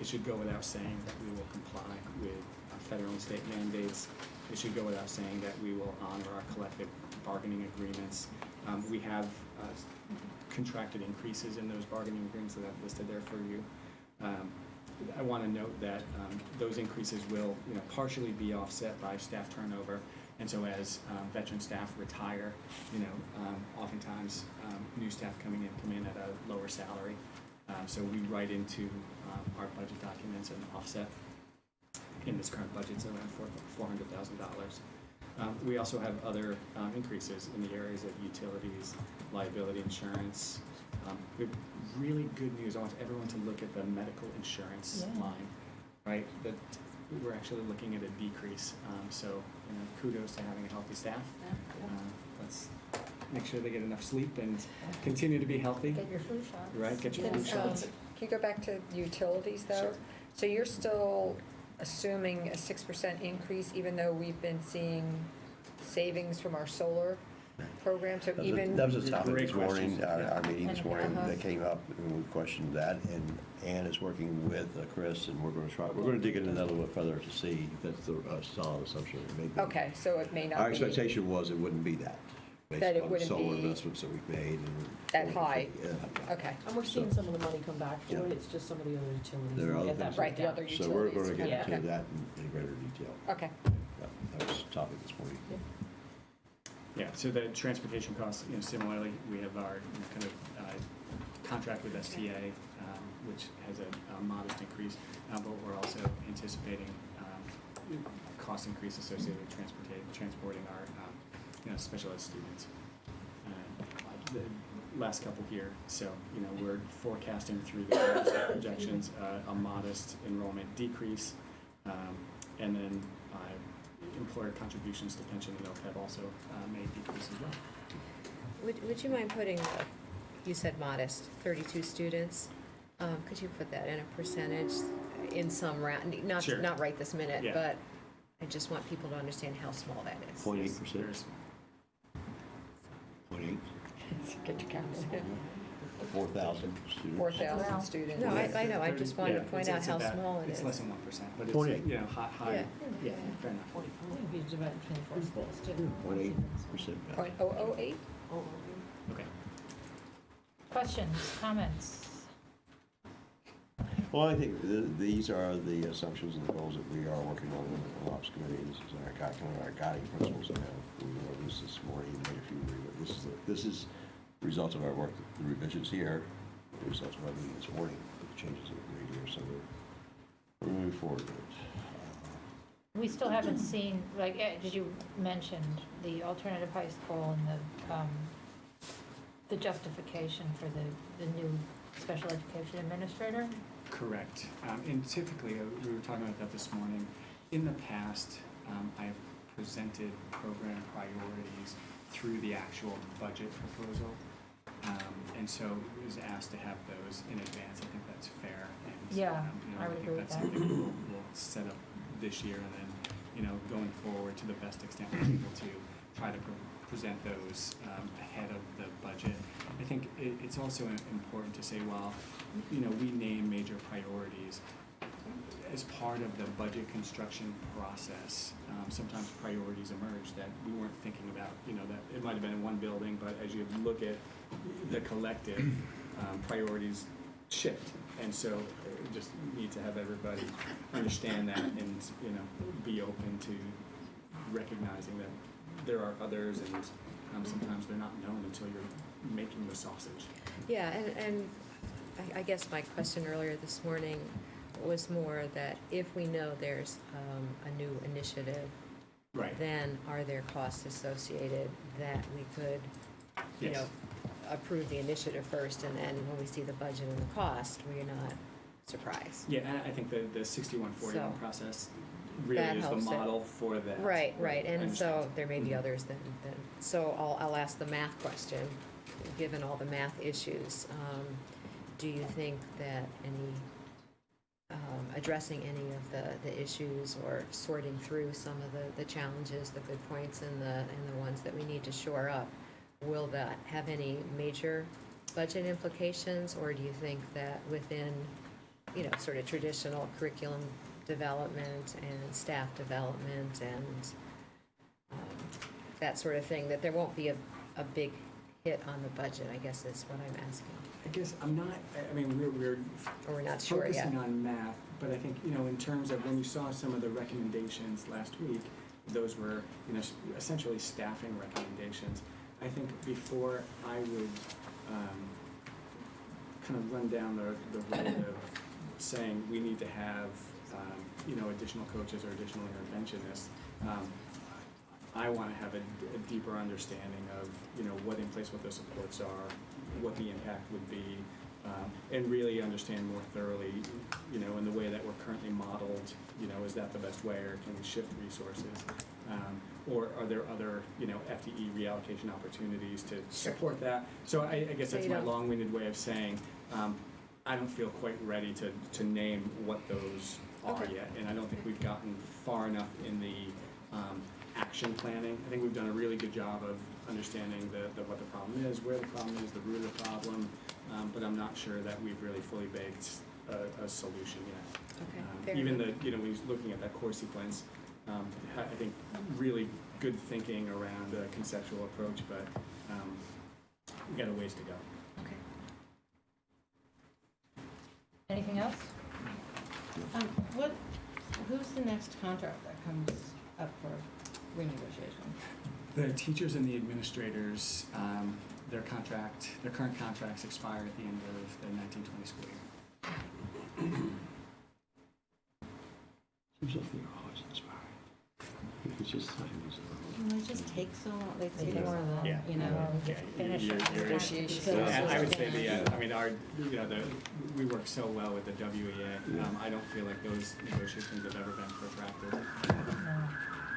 It should go without saying that we will comply with federal and state mandates. It should go without saying that we will honor our collective bargaining agreements. We have contracted increases in those bargaining agreements that I've listed there for you. I want to note that those increases will, partially be offset by staff turnover, and so as veteran staff retire, oftentimes new staff come in at a lower salary. So we write into our budget documents an offset. In this current budget, it's around $400,000. We also have other increases in the areas of utilities, liability insurance. We have really good news. I want everyone to look at the medical insurance line, right? That we're actually looking at a decrease. So, kudos to having a healthy staff. Let's make sure they get enough sleep and continue to be healthy.
Get your flu shot.
Right, get your flu shots.
Can you go back to utilities, though?
Sure.
So you're still assuming a 6% increase, even though we've been seeing savings from our solar program? So even...
That was a topic
Great
this morning,
questions.
our meeting this morning,
Uh-huh.
that came up, and we questioned that, and Ann is working with Chris, and we're going to dig into that a little bit further to see if that's a solid assumption. It may be.
Okay, so it may not be...
Our expectation was it wouldn't be that,
That
based
it
on
wouldn't
solar
be
investments that we've made. And
that high.
Yeah.
Okay,
And we're seeing some of the money come back for
Yeah.
it, it's just some of the other utilities.
There are
We'll
other
get that
things.
right, the
breakdown.
other
So
utilities.
we're going to get
Yeah.
into that in greater detail.
Okay.
Yeah, that was the topic this morning.
Yeah, so the transportation costs, similarly, we have our kind of contract with STA, which has a modest increase, but we're also anticipating cost increase associated with transporting our special ed students. The last couple here, so we're forecasting through the projections a modest enrollment decrease, and then employer contributions to pension and OPEB also may decrease as well.
Would you mind putting, you said modest, 32 students? Could you put that in a percentage in some round,
Sure.
not right this minute,
Yeah.
but I just want people to understand how small that is.
0.8%.
Very small.
0.8.
Get your count.
4,000 students.
4,000 students.
No, I know, I just wanted to
Yeah,
point out
it's
how
about-
small it is.
It's less than 1%, but it's,
0.8.
high,
Yeah.
fair enough.
It'd be divided between 4 schools too.
0.8%.
.008?
Okay.
Questions, comments?
Well, I think these are the assumptions and the goals that we are working on in the ops committee. This is our guiding principles. We wrote this morning, made a few. This is the result of our work, the revisions here, the results of our meeting this morning, the changes that we made here. So we're moving forward with it.
We still haven't seen, like, as you mentioned, the alternative high school and the justification for the new special education administrator.
Correct. And typically, we were talking about that this morning. In the past, I have presented program priorities through the actual budget proposal. And so I was asked to have those in advance. I think that's fair. And,
Yeah, I would agree with
think that's
that.
something we'll set up this year, and then, going forward to the best extent we're able to try to present those ahead of the budget. I think it's also important to say, while, we name major priorities, as part of the budget construction process, sometimes priorities emerge that we weren't thinking about, that it might have been in one building, but as you look at the collective, priorities shift. And so we just need to have everybody understand that and, be open to recognizing that there are others, and sometimes they're not known until you're making the sausage.
Yeah, and I guess my question earlier this morning was more that if we know there's a new initiative,
Right.
then are there costs associated that we could,
Yes.
approve the initiative first, and then when we see the budget and the cost, we're not surprised?
Yeah, and I think the 6141
So,
process
that
really is the
helps it.
model for that.
Right,
I
and so
understand.
there may be
Mhm.
others then, so I'll ask the math question. given all the math issues, do you think that addressing any of the issues or sorting through some of the challenges, the good points and the ones that we need to shore up, will that have any major budget implications? Or do you think that within, sort of traditional curriculum development and staff development and that sort of thing, that there won't be a big hit on the budget, I guess is what I'm asking.
I guess I'm not, I mean, we're
Or we're not sure yet.
focusing on math, but I think, in terms of when you saw some of the recommendations last week, those were, essentially staffing recommendations. I think before I would kind of run down the road of saying we need to have, additional coaches or additional interventionists, I want to have a deeper understanding of, what in place, what the supports are, what the impact would be, and really understand more thoroughly, in the way that we're currently modeled, is that the best way, or can we shift resources? Or are there other, FTE reallocation opportunities to support that? So I guess
So
that's
you
my
don't-
long-winded way of saying, I don't feel quite ready to name what those are
Okay.
yet, and I don't think we've gotten far enough in the action planning. I think we've done a really good job of understanding what the problem is, where the problem is, the root of the problem, but I'm not sure that we've really fully baked a solution yet.
Okay, fair
Even
enough.
when you're looking at that core sequence, I think really good thinking around a conceptual approach, but we got a ways to go.
Okay.
Anything else?
Who's the next contract that comes up for renegotiation?
The teachers and the administrators, their current contracts expire at the end of the 1920 school year.
Seems like they're always inspiring. It's just time is
Well, it just takes so long, they
They
take
do.
so long,
Yeah.
Yeah, finish it.
Negotiations.
And I would say we work so well with the WEA. I don't feel like those negotiations have ever been protracted.
No.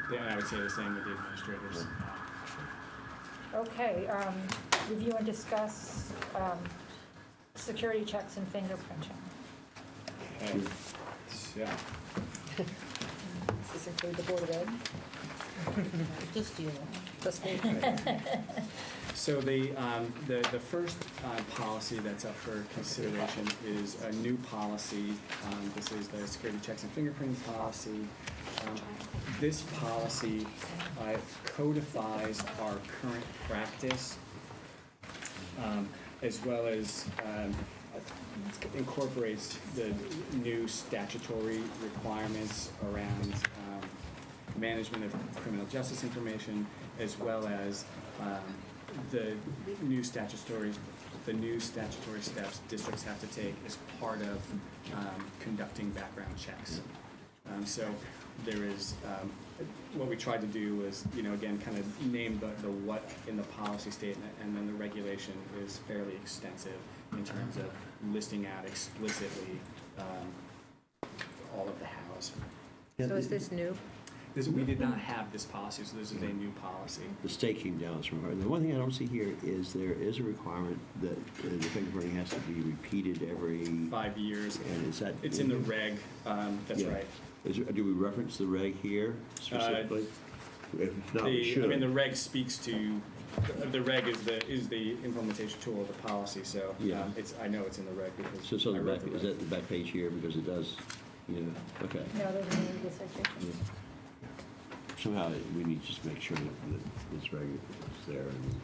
Yeah, and I would say the same with the administrators.
Okay, review and discuss security checks and fingerprinting.
Okay. Yeah.
Does this include the Board of Ed?
Just you.
Just me?
So the first policy that's up for consideration is a new policy. This is the security checks and fingerprinting policy. This policy codifies our current practice, as well as incorporates the new statutory requirements around management of criminal justice information, as well as the new statutory steps districts have to take as part of conducting background checks. So there is, what we tried to do was, again, kind of name the what in the policy statement, and then the regulation is fairly extensive in terms of listing out explicitly all of the hows.
So is this new?
We did not have this policy, so this is a new policy.
The state came down from her. The one thing I don't see here is there is a requirement that the fingerprinting has to be repeated every
5 years.
And is that
It's in the reg, that's
Yeah.
right.
Do we reference the reg here specifically? If not, we should.
I mean, the reg speaks to, the reg is the implementation tool of the policy, so
Yeah.
I know it's in the reg because
So
I
the
read
back,
the
is
reg.
that the back page here, because it does, okay.
No, there's no legal citations.
Somehow, we need to just make sure that this reg is there and.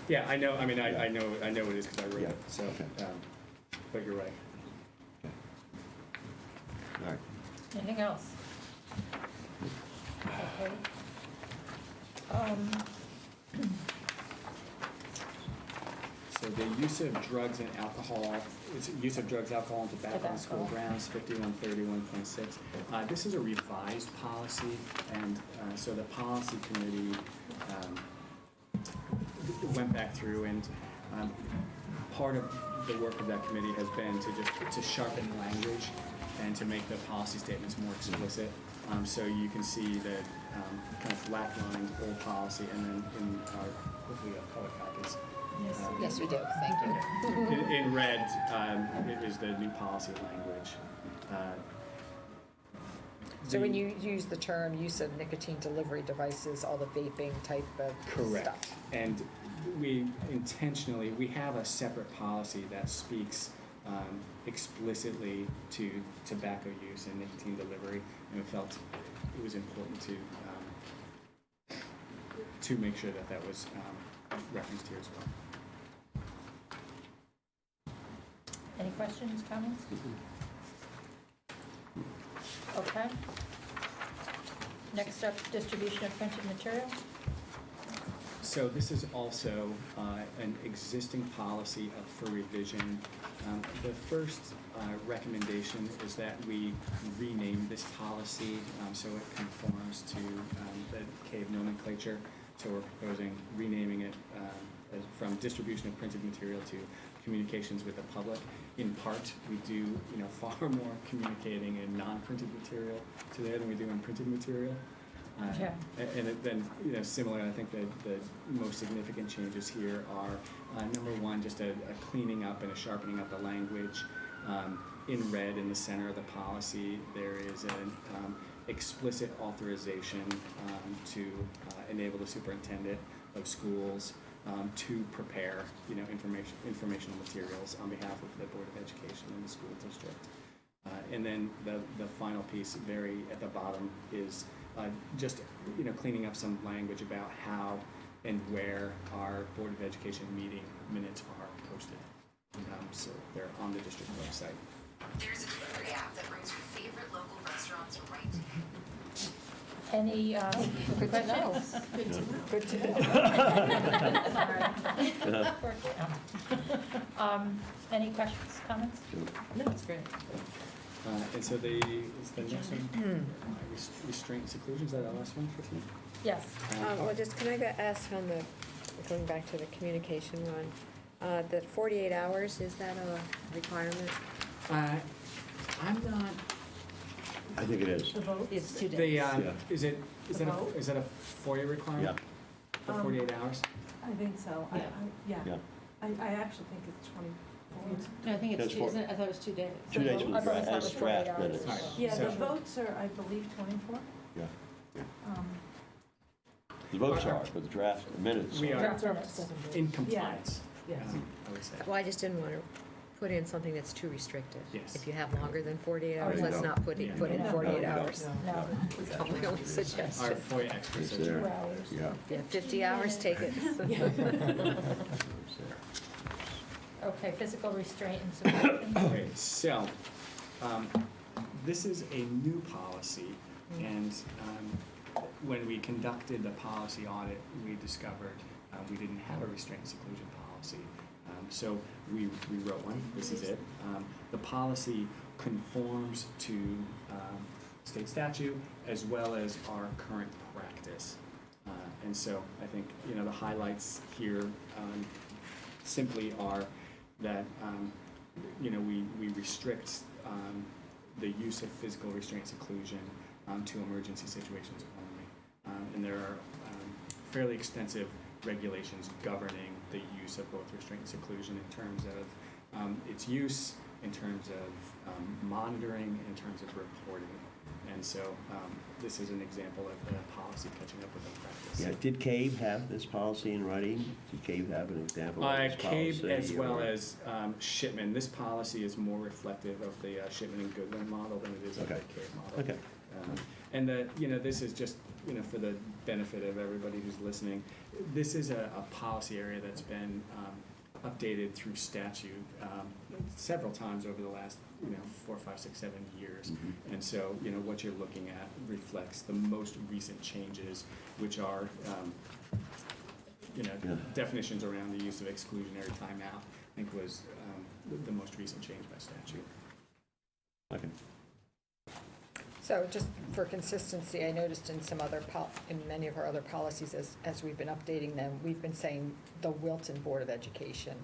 Yeah, I know, I mean, I know it is because I read
Yeah,
it, so,
okay.
but you're right.
All right.
Anything else? Okay.
So the use of drugs and alcohol, use of drugs, alcohol, and tobacco on school grounds, 5131.6. This is a revised policy, and so the policy committee went back through, and part of the work of that committee has been to sharpen language and to make the policy statements more explicit. So you can see the kind of flat-lined old policy, and then in our hopefully color packets,
Yes, we do, thank you.
In red is the new policy language.
So when you use the term use of nicotine delivery devices, all the vaping type of
Correct.
stuff.
And we intentionally, we have a separate policy that speaks explicitly to tobacco use and nicotine delivery, and we felt it was important to make sure that that was referenced here as well.
Any questions, comments? Okay. Next up, distribution of printed material.
So this is also an existing policy up for revision. The first recommendation is that we rename this policy so it conforms to the CAVE nomenclature. So we're proposing renaming it from distribution of printed material to communications with the public. In part, we do far more communicating in non-printed material today than we do in printed material.
Yeah.
And then, similar, I think that the most significant changes here are, number one, just a cleaning up and a sharpening up the language. In red, in the center of the policy, there is an explicit authorization to enable the superintendent of schools to prepare, informational materials on behalf of the Board of Education and the school district. And then the final piece, very at the bottom, is just cleaning up some language about how and where our Board of Education meeting minutes are posted. So they're on the district website.
There's a delivery app that brings your favorite local restaurants right to you.
Any questions?
Good to know.
Any questions, comments?
No, it's great.
And so the next one, restraint and seclusion, is that our last one for tonight?
Yes.
Well, just, can I ask on going back to the communication one, the 48 hours, is that a requirement?
I'm not,
I think it is.
The vote?
It's 2 days.
the, is that
The vote?
a FOIA requirement?
Yeah.
The 48 hours?
I think so.
Yeah.
Yeah.
I actually think it's 24.
No, I think
That's
it's 2,
for-
isn't it? I thought it was 2 days.
2 days for the
I thought it
draft,
was
as
48
draft
hours.
minutes.
All right.
Yeah, the
So-
votes are, I believe, 24.
Yeah.
Um,
The votes are, but the draft minutes.
We are
Votes are up to 7 days.
in compliance,
Yes.
I would say.
Well, I just didn't want to put in something that's too restrictive.
Yes.
If you have longer than 48
Oh,
hours,
no.
let's not put
Yeah,
in
no,
48
no, no.
hours.
No.
That's my only
Our
suggestion.
FOIA experts
It's
are
there.
2 hours.
Yeah.
Yeah, 50 hours, take it.
It's there.
Okay, physical restraint and supervision.
Okay, so, this is a new policy, and when we conducted the policy audit, we discovered we didn't have a restraint and seclusion policy. So we wrote one, this is it. The policy conforms to state statute as well as our current practice. And so I think, the highlights here simply are that, we restrict the use of physical restraint seclusion to emergency situations only. And there are fairly extensive regulations governing the use of both restraint and seclusion in terms of its use, in terms of monitoring, in terms of reporting. And so this is an example of the policy catching up with the practice.
Yeah, did CAVE have this policy in writing? Did CAVE have an example of this policy?
CAVE as well
or-
as Shipman. This policy is more reflective of the Shipman and Goodwin model than it is of the
Okay.
CAVE model.
Okay.
And this is just, for the benefit of everybody who's listening, this is a policy area that's been updated through statute several times over the last, 4, 5, 6, 7 years.
Mhm.
And so, what you're looking at reflects the most recent changes, which are,
Yeah.
definitions around the use of exclusionary timeout, I think was the most recent change by statute.
Okay.
So just for consistency, I noticed in some other, in many of our other policies, as we've been updating them, we've been saying the Wilton Board of Education.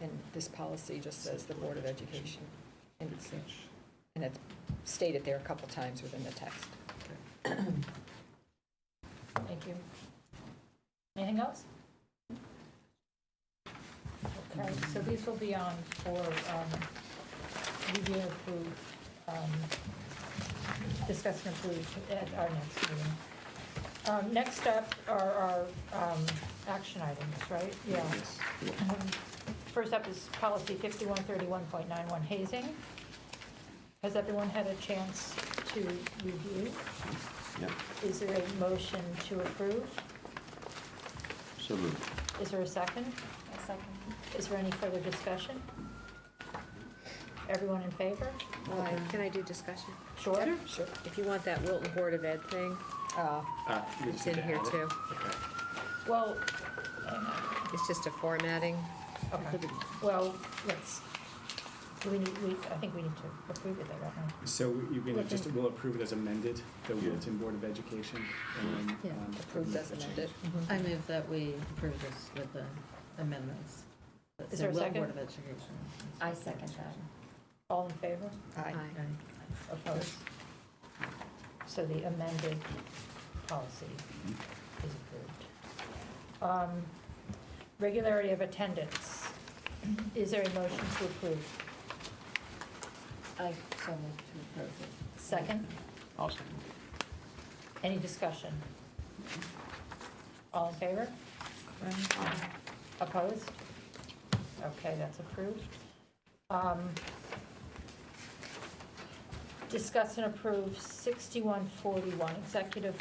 And this policy just says the Board of Education. And it's stated there a couple times within the text.
Thank you. Anything else? Okay, so these will be on for review and approve, discuss and approve at our next meeting. Next up are our action items, right? Yeah. First up is policy 5131.91, hazing. Has everyone had a chance to review?
Yep.
Is there a motion to approve?
So moved.
Is there a second?
A second.
Is there any further discussion? Everyone in favor?
Can I do discussion?
Sure?
Sure.
If you want that Wilton Board of Ed thing,
You
it's
just
in
need to
here
add it.
too.
Okay.
Well, hang on.
It's just a formatting.
Okay, well, let's, do we need, I think we need to approve it though, right now.
So you're gonna just,
Wilton.
we'll approve it as amended, the
Yeah.
Wilton Board of Education, and then.
Yeah, approved as amended.
I move that we approve this with the amendments. that
Is
say
there a
Wilton
second?
Board of Education.
I second that.
All in favor?
Aye.
Opposed? So the amended policy is approved. Regularity of attendance. Is there a motion to approve?
I so moved to approve it.
Second?
I'll second.
Any discussion? All in favor? Opposed? Okay, that's approved. Discuss and approve 6141, executive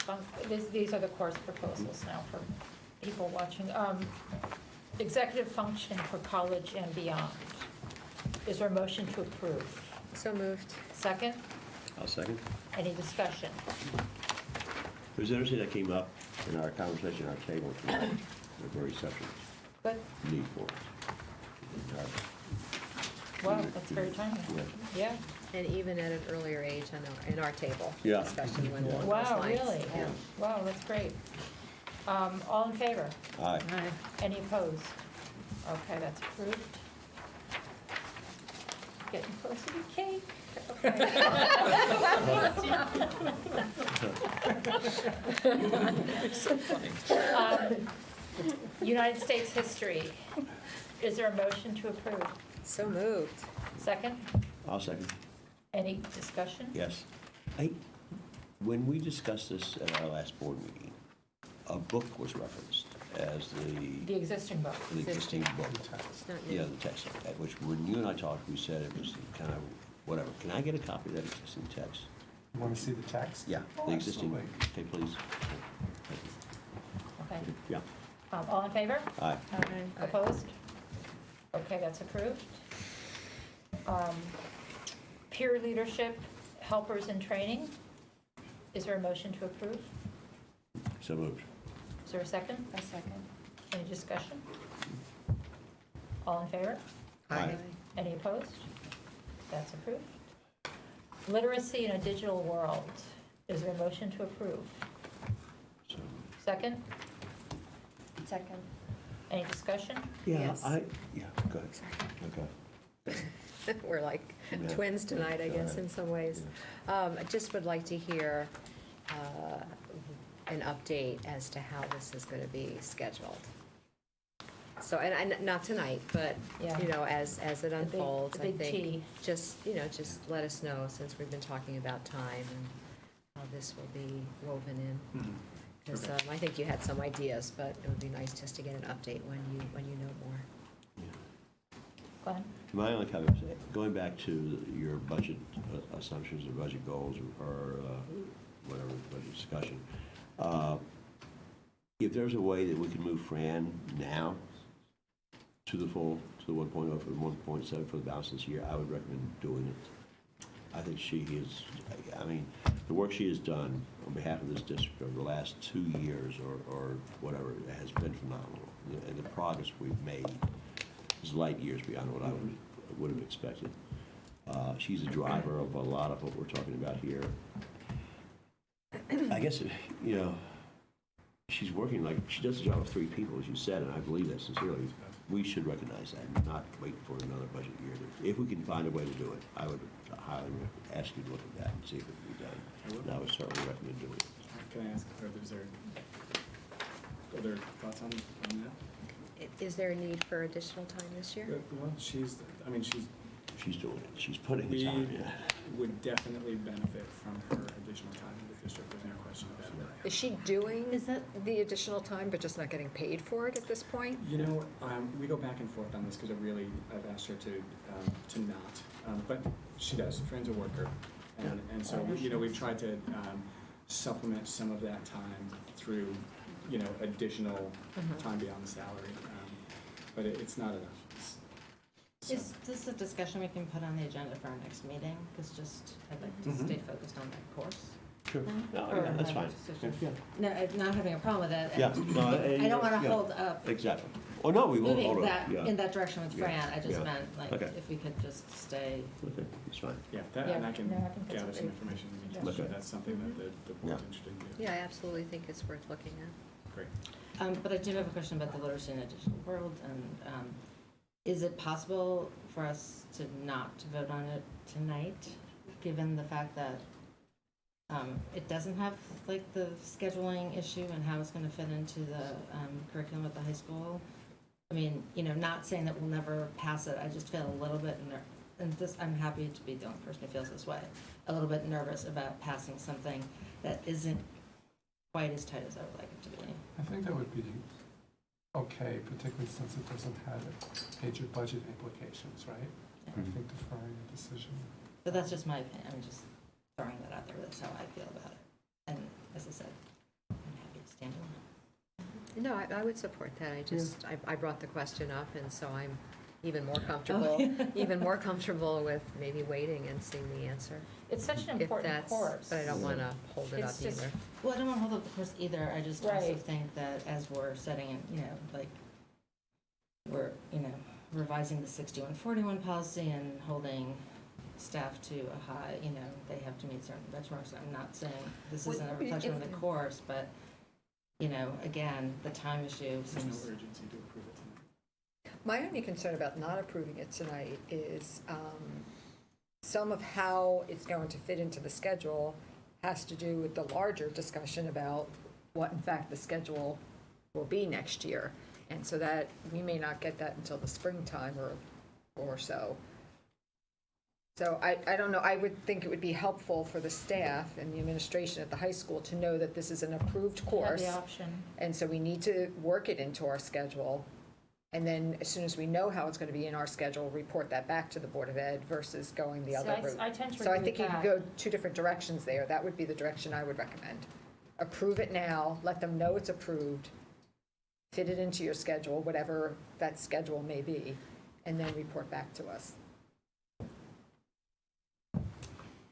these are the course proposals now for people watching. Executive functioning for college and beyond. Is there a motion to approve?
So moved.
Second?
I'll second.
Any discussion?
It was interesting that came up in our conversation, our table tonight, the very subject,
Good.
need for it.
Wow, that's very timely.
Yeah.
Yeah.
And even at an earlier age in our table
Yeah.
discussion went
Yeah.
along those
Wow,
lines.
really?
Yeah.
Wow, that's great. All in favor?
Aye.
Any opposed? Okay, that's approved. Getting closer to cake. United States history. Is there a motion to approve?
So moved.
Second?
I'll second.
Any discussion?
Yes. When we discussed this at our last board meeting, a book was referenced as
The existing book.
the existing book.
It's not new.
Yeah, the text, at which when you and I talked, we said it was kind of, whatever. Can I get a copy of that existing text?
You want to see the text?
Yeah,
Oh,
the existing,
absolutely.
okay, please.
Okay.
Yeah,
All in favor?
aye.
Opposed? Okay, that's approved. Peer leadership, helpers in training. Is there a motion to approve?
So moved.
Is there a second?
I second.
Any discussion? All in favor?
Aye.
Any opposed? That's approved. Literacy in a digital world. Is there a motion to approve?
So moved.
Second?
Second.
Any discussion?
Yeah,
Yes.
yeah, go ahead. Okay.
We're like
Yeah.
twins tonight, I
Go
guess,
ahead.
in some ways. I just would like to hear an update as to how this is going to be scheduled. So, and not tonight, but,
Yeah.
you know, as it
The big-
unfolds,
the
I
big
think.
T.
Just let us know, since we've been talking about time and how this will be woven in.
Mhm.
Because
Okay.
I think you had some ideas, but it would be nice just to get an update when you know more.
Go ahead.
My only comment is, going back to your budget assumptions or budget goals or whatever, budget discussion, if there's a way that we can move Fran now to the 1.0 for the 1.7 for the balance this year, I would recommend doing it. I think she is, I mean, the work she has done on behalf of this district over the last 2 years or whatever has been phenomenal. And the progress we've made is light years beyond what I would have expected. She's a driver of a lot of what we're talking about here. I guess, you know, she's working like, she does the job of 3 people, as you said, and I believe that sincerely. We should recognize that and not wait for another budget year. If we can find a way to do it, I would highly ask you to look at that and see if it can be done. And I would certainly recommend doing it.
Can I ask, is there other thoughts on that?
Is there a need for additional time this year?
Well, she's
She's doing it, she's putting
we
it on, yeah.
would definitely benefit from her additional time in the district, there's no question about that.
Is she doing
Is that-
the additional time, but just not getting paid for it at this point?
You know, we go back and forth on this because I've asked her to not, but she does. Fran's a worker, and so you know we've tried to supplement some of that time through additional time beyond the salary, but it's not enough.
Is this a discussion we can put on the agenda for our next meeting? Because I'd like to stay focused on that course.
Sure. No,
Or
yeah, that's
have a
fine.
decision.
Yeah.
No, I'm not having a problem with it.
Yeah, no,
I don't want to
yeah.
hold up
Exactly. Oh, no, we won't hold
moving
it,
that,
yeah.
in that direction with
Yeah.
Fran. I just
Yeah.
meant, like,
Okay.
if we could just stay.
Okay, it's fine.
Yeah, and I can
Yeah, no, I think that's
gather some
great.
information and
Yeah.
make sure
Okay.
that's something that the board's
Yeah.
interested in.
Yeah, I absolutely think it's worth looking at.
Great.
But I do have a question about the literacy in a digital world, and is it possible for us to not vote on it tonight, given the fact that it doesn't have, like, the scheduling issue and how it's gonna fit into the curriculum at the high school? I mean, not saying that we'll never pass it, I just feel a little bit, and I'm happy to be the only person who feels this way, a little bit nervous about passing something that isn't quite as tight as I would like it to be.
I think that would be okay, particularly since it doesn't have major budget implications, right? I think deferring a decision.
But that's just my opinion, I'm just throwing that out there, that's how I feel about it. And as I said, I'm happy to stand alone.
No, I would support that. I brought the question up, and so I'm even more comfortable with maybe waiting and seeing the answer.
It's such an
If
important
that's,
course.
but I don't want to hold it up
It's just-
either.
Well, I don't want to hold up the course either, I just also
Right.
think that as we're setting in, like, we're, revising the 6141 policy and holding staff to a high, they have to meet certain benchmarks. I'm not saying this isn't a reflection of the course, but, again, the time issue
There's no
seems.
urgency to approve it tonight.
My only concern about not approving it tonight is some of how it's going to fit into the schedule has to do with the larger discussion about what in fact the schedule will be next year. And so that we may not get that until the springtime or so. So I don't know, I would think it would be helpful for the staff and the administration at the high school to know that this is an approved course.
Have the option.
And so we need to work it into our schedule. And then as soon as we know how it's going to be in our schedule, report that back to the Board of Ed versus going the
So
other route.
I tend to
So I
agree
think you
with
could
that.
go two different directions there. That would be the direction I would recommend. Approve it now, let them know it's approved, fit it into your schedule, whatever that schedule may be, and then report back to us.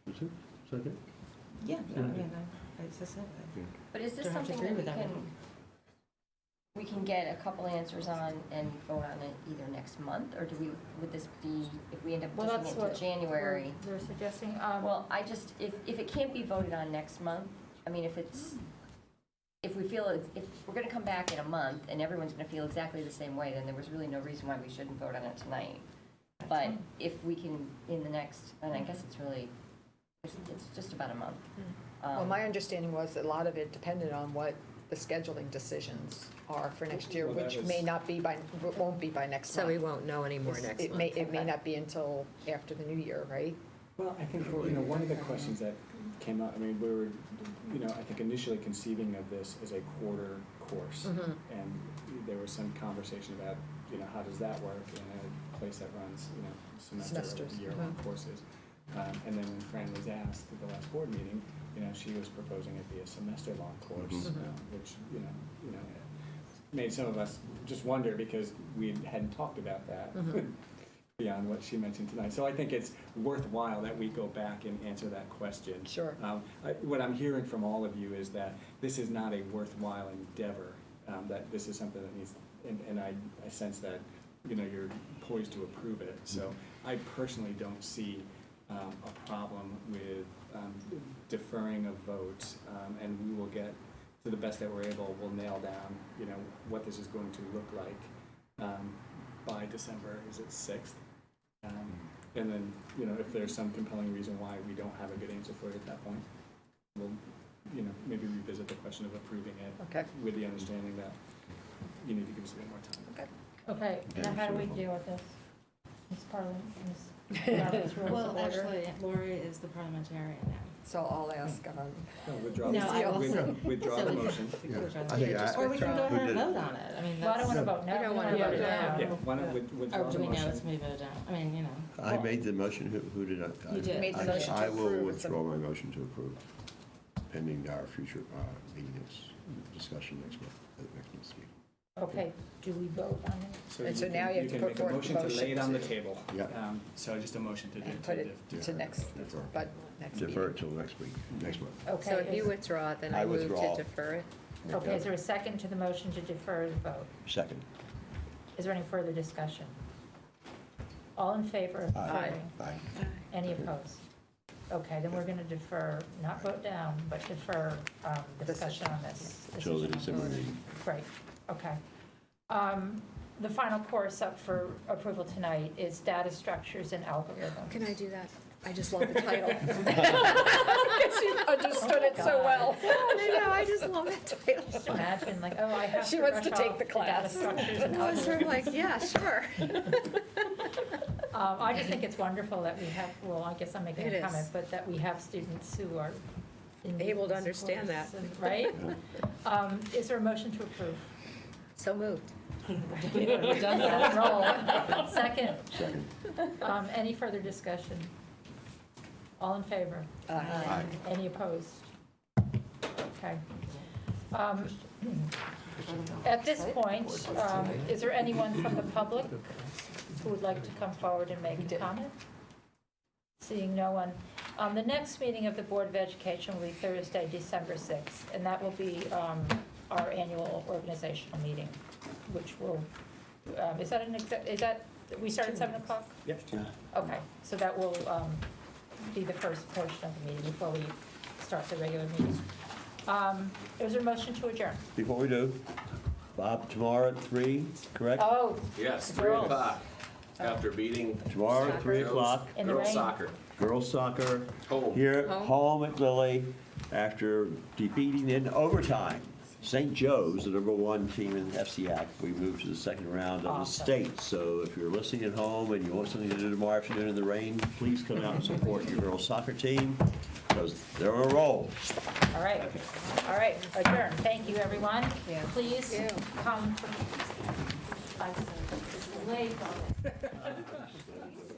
Is it? Second?
Yeah, no, I mean, as I said,
But is this
Don't have to
something
agree
that
with
we can get a couple answers on and vote on it either next month, or would this be, if we end up
Well,
pushing
that's
it
what
to January?
we're suggesting.
Well, if it can't be voted on next month, I mean, if we're gonna come back in a month and everyone's gonna feel exactly the same way, then there was really no reason why we shouldn't vote on it tonight. But if we can, in the next, and I guess it's just about a month.
Well, my understanding was that a lot of it depended on what the scheduling decisions are for next year,
Well, that
which
was-
may not be won't be by next
So
month.
we won't know any more next
It
month.
may not be until after the new year, right?
Well, I think, one of the questions that came up, I mean, we were, I think initially conceiving of this as a quarter course. And there was some conversation about, how does that work in a place that runs, semester or
Semesters.
year-long courses. And then when Fran was asked at the last board meeting, she was proposing it be a semester-long course, which, made some of us just wonder because we hadn't talked about that beyond what she mentioned tonight. So I think it's worthwhile that we go back and answer that question.
Sure.
What I'm hearing from all of you is that this is not a worthwhile endeavor, that this is something that needs, and I sense that, you're poised to approve it. So I personally don't see a problem with deferring a vote, and we will get, to the best that we're able, we'll nail down, what this is going to look like by December, is it 6th? And then, if there's some compelling reason why we don't have a good answer for it at that point, we'll, maybe revisit the question of approving it
Okay.
with the understanding that you need to give us a bit more time.
Okay, now how do we deal with this? Ms. Parlin, Ms. Roberts, rules
Well,
of order?
actually, Lori is the parliamentarian now.
So I'll ask,
No, withdraw,
No, I will
withdraw
so
the
we can-
motion.
I think
Or we can go ahead and
did it?
vote on it, I mean,
Well, I don't want to
that's,
vote now.
We don't
We
wanna
wanna
vote
vote
now.
Yeah, why don't we withdraw
or
the
do we know it's
motion?
me vote down? I mean, you know.
I made the motion, who did I?
You did.
Made the
I-
motion to
I will
approve.
withdraw my motion to approve, pending our future meetings, discussion next month, at next month's meeting.
Okay, do we vote on it?
And so now you have to
can
put
make a
forth the
motion to lay it
motion
on the
to-
table.
Yeah.
So just a motion to do.
and put it to next,
Defer.
but next meeting.
Defer it till next week, next month.
Okay.
So if you
is-
withdraw, then
I
I move to
withdraw.
defer it.
Okay, is there a second to the motion to defer the vote?
Second.
Is there any further discussion? All in favor of
Aye.
deferring?
Aye.
Any opposed? Okay, then we're going to defer, not vote down, but defer discussion on this.
Till the
decision.
December meeting.
Great, okay. The final course up for approval tonight is data structures and algorithms.
Can I do that? I just love the title.
Because you understood it so well.
I know, I just love that title.
Just imagine, like, oh, I have
She
to
wants
rush
to take
off
the
data
class.
structures and
I was sort of
algorithms.
like, yeah, sure.
I just think it's wonderful that we have, well, I guess I'm making
It
a
is.
comment, but that we have students who are in
Able to
this
understand
course,
that.
and- Right? Is there a motion to approve?
So moved.
We've done that. Roll. Second.
Second.
Any further discussion? All in favor?
Aye.
Any opposed? Okay. At this point, is there anyone from the public who would like to come forward and make a comment? Seeing no one. The next meeting of the Board of Education will be Thursday, December 6th, and that will be our annual organizational meeting, which will, is that, we start at 7 o'clock?
Yep.
Okay, so that will be the first portion of the meeting before we start the regular meeting. Is there a motion to adjourn?
Before we do, Bob, tomorrow at 3, correct?
Oh,
Yes, 3
Girls.
o'clock, after beating
Tomorrow at 3 o'clock,
in the
girls
rain?
soccer.
girls soccer,
Home.
here at home at Lilly, after defeating in overtime St. Joe's, the #1 team in FCAC. We moved to the second round of the
Awesome.
state. So if you're listening at home and you want something to do tomorrow afternoon in the rain, please come out and support your girls soccer team, because they're on a roll.
All right, adjourn. Thank you, everyone.
Yeah.
Please
Thank you.
come. I'm late on it.